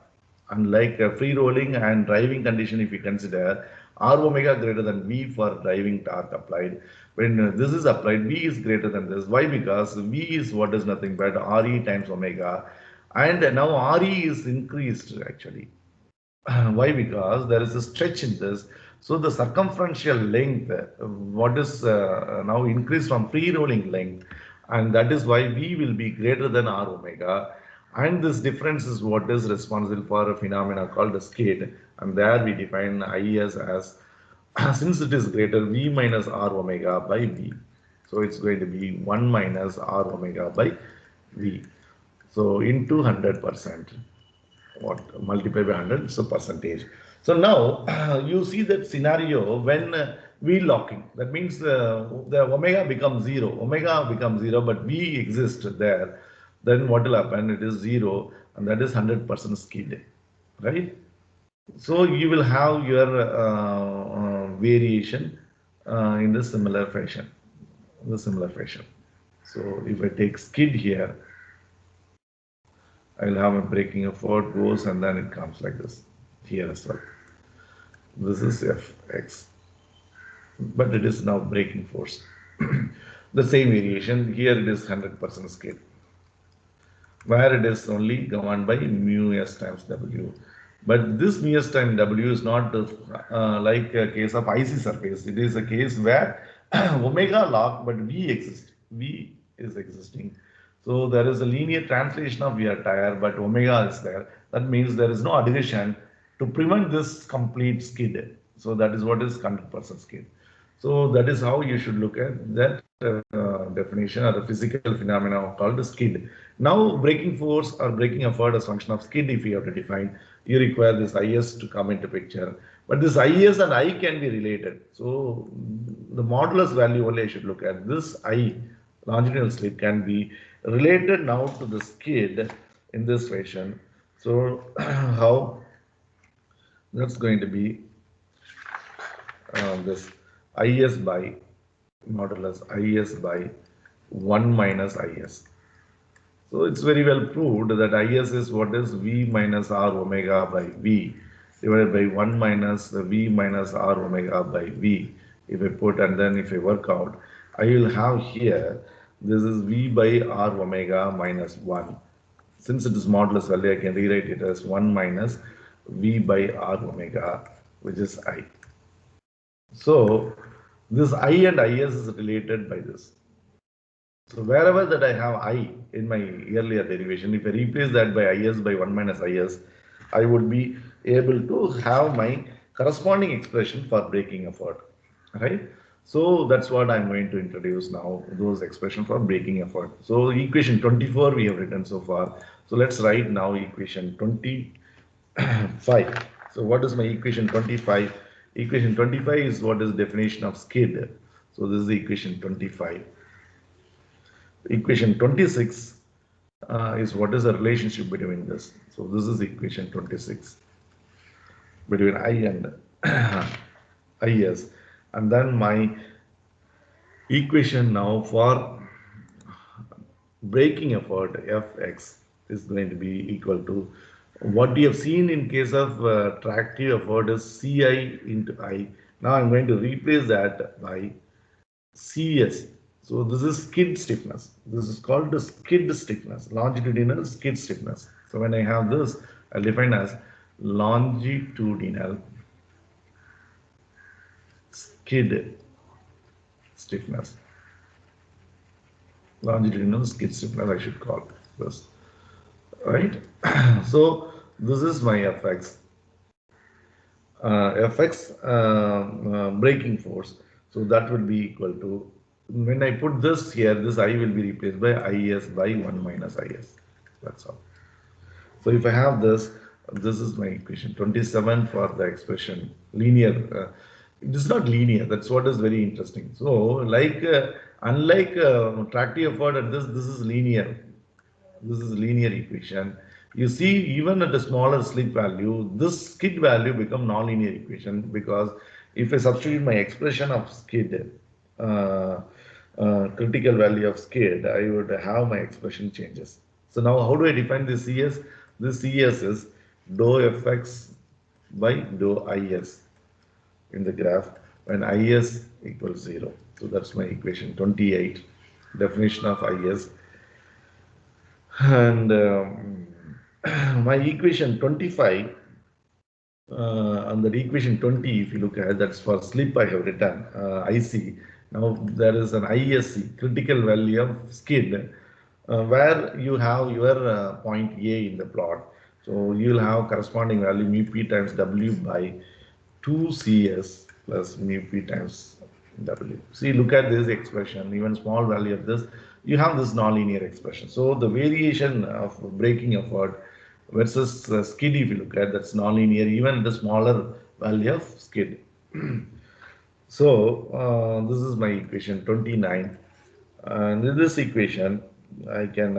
Unlike free rolling and driving condition, if you consider R omega greater than V for driving torque applied. When this is applied, V is greater than this. Why? Because V is what is nothing but Re times omega. And now Re is increased actually. Why? Because there is a stretch in this. So the circumferential length, what is now increased from free rolling length, and that is why V will be greater than R omega. And this difference is what is responsible for a phenomena called a skid. And there we define IS as since it is greater, V minus R omega by V. So it's going to be 1 minus R omega by V. So into 100%. What multiply by 100 is a percentage. So now you see that scenario when wheel locking, that means the omega becomes 0, but V exists there, then what will happen, it is 0 and that is 100% skid, right? So you will have your variation in the similar fashion, So if I take skid here, I will have a braking effort goes and then it comes like this here as well. This is Fx, but it is now braking force. The same variation here, it is 100% skid. where it is only governed by mu s times W. But this mu s times W is not like a case of IC surface. It is a case where omega log, but V exists. V is existing. So there is a linear translation of your tire, but omega is there. That means there is no adhesion to prevent this complete skid. So that is what is 100% skid. So that is how you should look at that definition or the physical phenomena called skid. Now, braking force or braking effort as function of skid, if you have to define, you require this IS to come into picture. But this IS and I can be related. So the modulus value only I should look at. This I, longitudinal slip, can be related now to the skid in this fashion. So how that's going to be this IS by modulus IS by 1 minus IS. So it's very well proved that IS is what is V minus R omega by V divided by 1 minus the V minus R omega by V. If I put and then if I work out, I will have here, this is V by R omega minus 1. Since it is modulus value, I can rewrite it as 1 minus V by R omega, which is I. So this I and IS is related by this. So wherever that I have I in my earlier derivation, if I replace that by IS by 1 minus IS, I would be able to have my corresponding expression for braking effort, right? So that's what I'm going to introduce now, those expression for braking effort. So equation 24 we have written so far. So let's write now equation 25. So what is my equation 25? Equation 25 is what is definition of skid. So this is the equation 25. Equation 26 is what is the relationship between this. So this is equation 26 between I and IS. And then my equation now for braking effort Fx is going to be equal to what you have seen in case of tractive effort is Ci into I. Now I'm going to replace that by CS. So this is skid stiffness. This is called the skid stiffness, longitudinal skid stiffness. So when I have this, I'll define as longitudinal skid stiffness. Longitudinal skid stiffness, I should call this. Right? So this is my Fx. Fx braking force. So that would be equal to, when I put this here, this I will be replaced by IS by 1 minus IS. That's all. So if I have this is my equation 27 for the expression linear. It is not linear. That's what is very interesting. So like unlike tractive effort at this is linear. This is linear equation. You see, even at a smaller slip value, this skid value become nonlinear equation, because if I substitute my expression of skid, critical value of skid, I would have my expression changes. So now how do I define this CS? This CS is dou Fx by dou Is in the graph when Is equals 0. So that's my equation 28, definition of Is. And my equation 25, and the equation 20, if you look at, that's for slip I have written, IC. Now there is an ISC, critical value of skid, where you have your point A in the plot. So you will have corresponding value mu p times W by 2CS plus mu p times W. See, look at this expression, even small value of this, you have this nonlinear expression. So the variation of braking effort versus skid, if you look at, that's nonlinear, even the smaller value of skid. So this is my equation 29. And in this equation, I can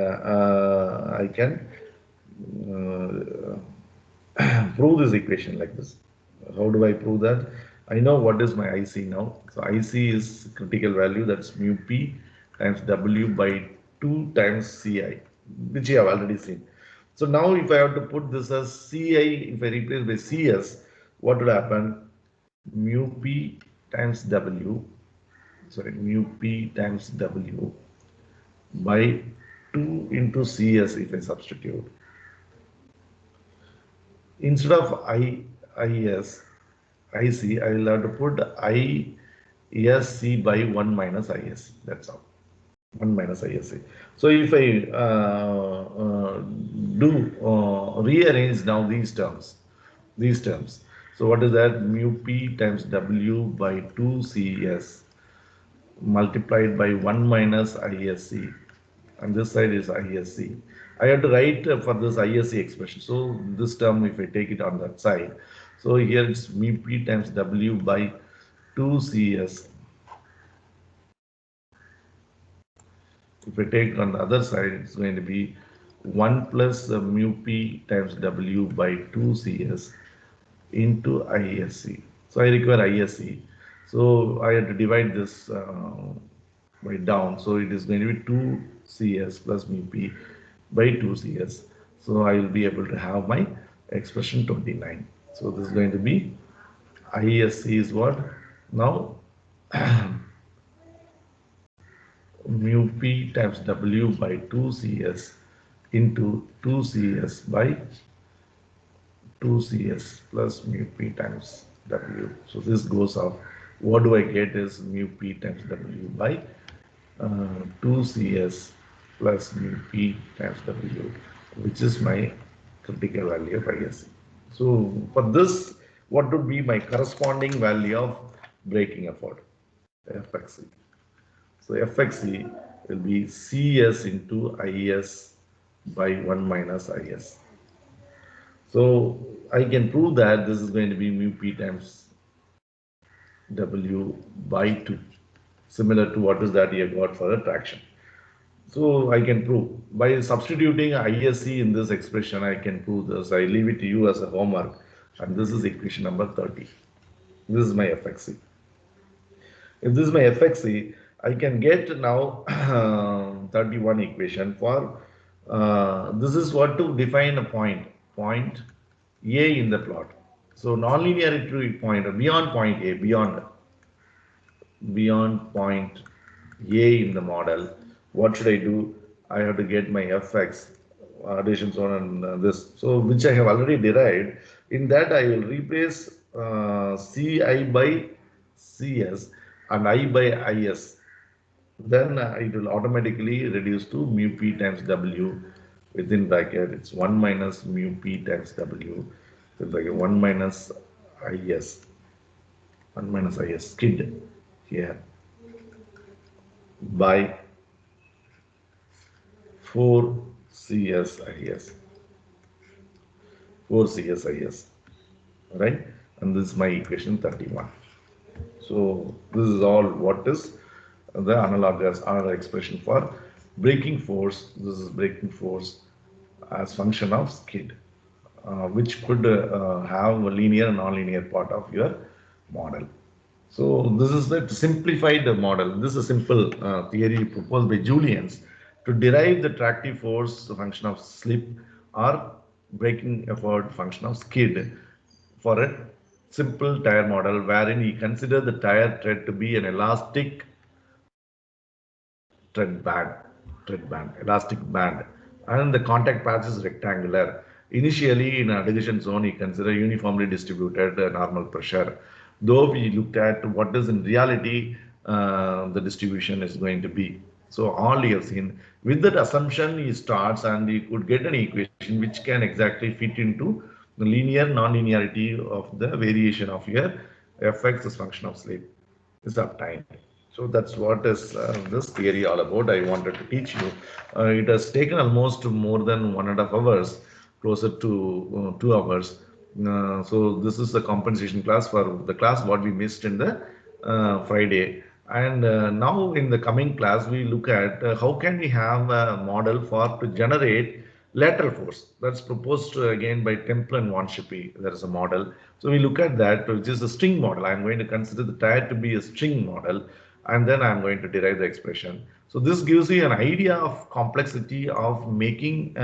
prove this equation like this. How do I prove that? I know what is my IC now. So IC is critical value, that's mu p times W by 2 times Ci, which you have already seen. So now if I have to put this as Ci, if I replace by Cs, what would happen? Mu p times W, sorry, mu p times W by 2 into CS if I substitute. Instead of IS, IC, I will have to put ISC by 1 minus ISC. That's all. 1 minus ISC. So if I rearrange now these terms. So what is that? Mu P times W by 2 CS multiplied by 1 minus ISC, and this side is ISC. I have to write for this ISC expression. So this term, if I take it on that side, so here it's mu P times W by 2 CS. If I take on the other side, it's going to be 1 plus mu P times W by 2 CS into ISC. So I require ISC. So I have to divide this by down. So it is going to be 2 CS plus mu P by 2 CS. So I will be able to have my expression 29. So this is going to be ISC is what? Now mu P times W by 2 CS into 2 CS by 2 CS plus mu P times W. So this goes off. What do I get is mu P times W by 2 CS plus mu P times W, which is my critical value of ISC. So for this, what would be my corresponding value of braking effort? FXC. So FXC will be CS into IS by 1 minus IS. So I can prove that this is going to be mu P times W by 2, similar to what is that you got for the traction. So I can prove by substituting ISC in this expression, I can prove this. I leave it to you as a homework, and this is equation number 30. This is my FXC. If this is my FXC, I can get now 31 equation for this is what to define a point A in the plot. So nonlinearity point beyond point A, beyond point A in the model. What should I do? I have to get my Fx, adhesion zone, and this. So which I have already derived. In that I will replace Ci by Cs and I by Is. Then it will automatically reduce to mu P times W within bracket. It's 1 minus mu P times W within bracket 1 minus Is. 1 minus Is skid here by 4 CSIS. 4 CSIS, right? And this is my equation 31. So this is all what is the analogous or expression for braking force. This is braking force as function of skid, which could have a linear and non-linear part of your model. So this is the simplified model. This is a simple theory proposed by Julien's to derive the tractive force function of slip or braking effort function of skid for a simple tire model wherein we consider the tire tread to be an elastic elastic band, and the contact path is rectangular. Initially, in a adhesion zone, you consider uniformly distributed normal pressure. Though we looked at what is in reality the distribution is going to be. So all you have seen with that assumption, he starts and you could get an equation which can exactly fit into the linear non-linearity of the variation of your fx as function of slip is of time. So that's what is this theory all about. I wanted to teach you. It has taken almost more than 1.5 hours, closer to 2 hours. So this is the compensation class for the class what we missed in the Friday. And now in the coming class, we look at how can we have a model for to generate lateral force. That's proposed again by Temple and Von Schipper. There is a model. So we look at that, which is a string model. I'm going to consider the tire to be a string model, and then I'm going to derive the expression. So this gives you an idea of complexity of making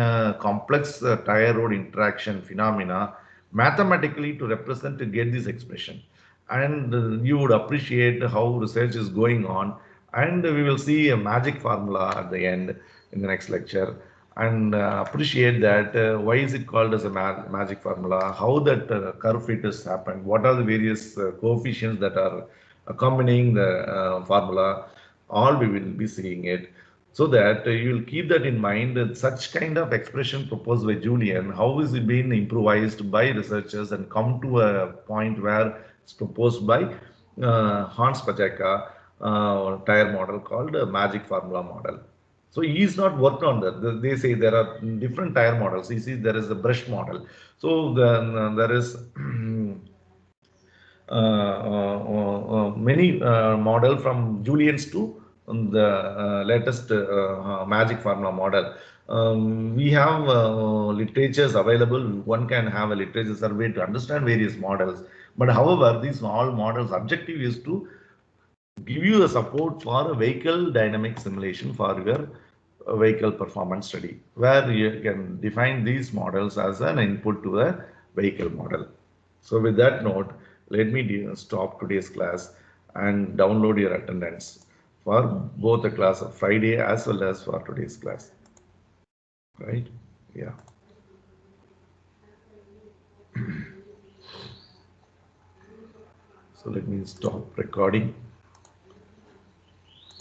complex tire road interaction phenomena mathematically to represent to get this expression. And you would appreciate how research is going on, and we will see a magic formula at the end in the next lecture, and appreciate that why is it called as a magic formula, how that curve fit has happened, what are the various coefficients that are accompanying the formula, all we will be seeing it. So that you will keep that in mind, that such kind of expression proposed by Julien, how is it being improvised by researchers and come to a point where it's proposed by Hans Pacheka tire model called a magic formula model. So he's not worked on that. They say there are different tire models. You see, there is a brush model. So then there is many model from Julien's to the latest magic formula model. We have literatures available. One can have a literature survey to understand various models. But however, these all models' objective is to give you a support for a vehicle dynamic simulation for your vehicle performance study, where you can define these models as an input to a vehicle model. So with that note, let me stop today's class and download your attendance for both the class of Friday as well as for today's class. Right? Yeah. So let me stop recording.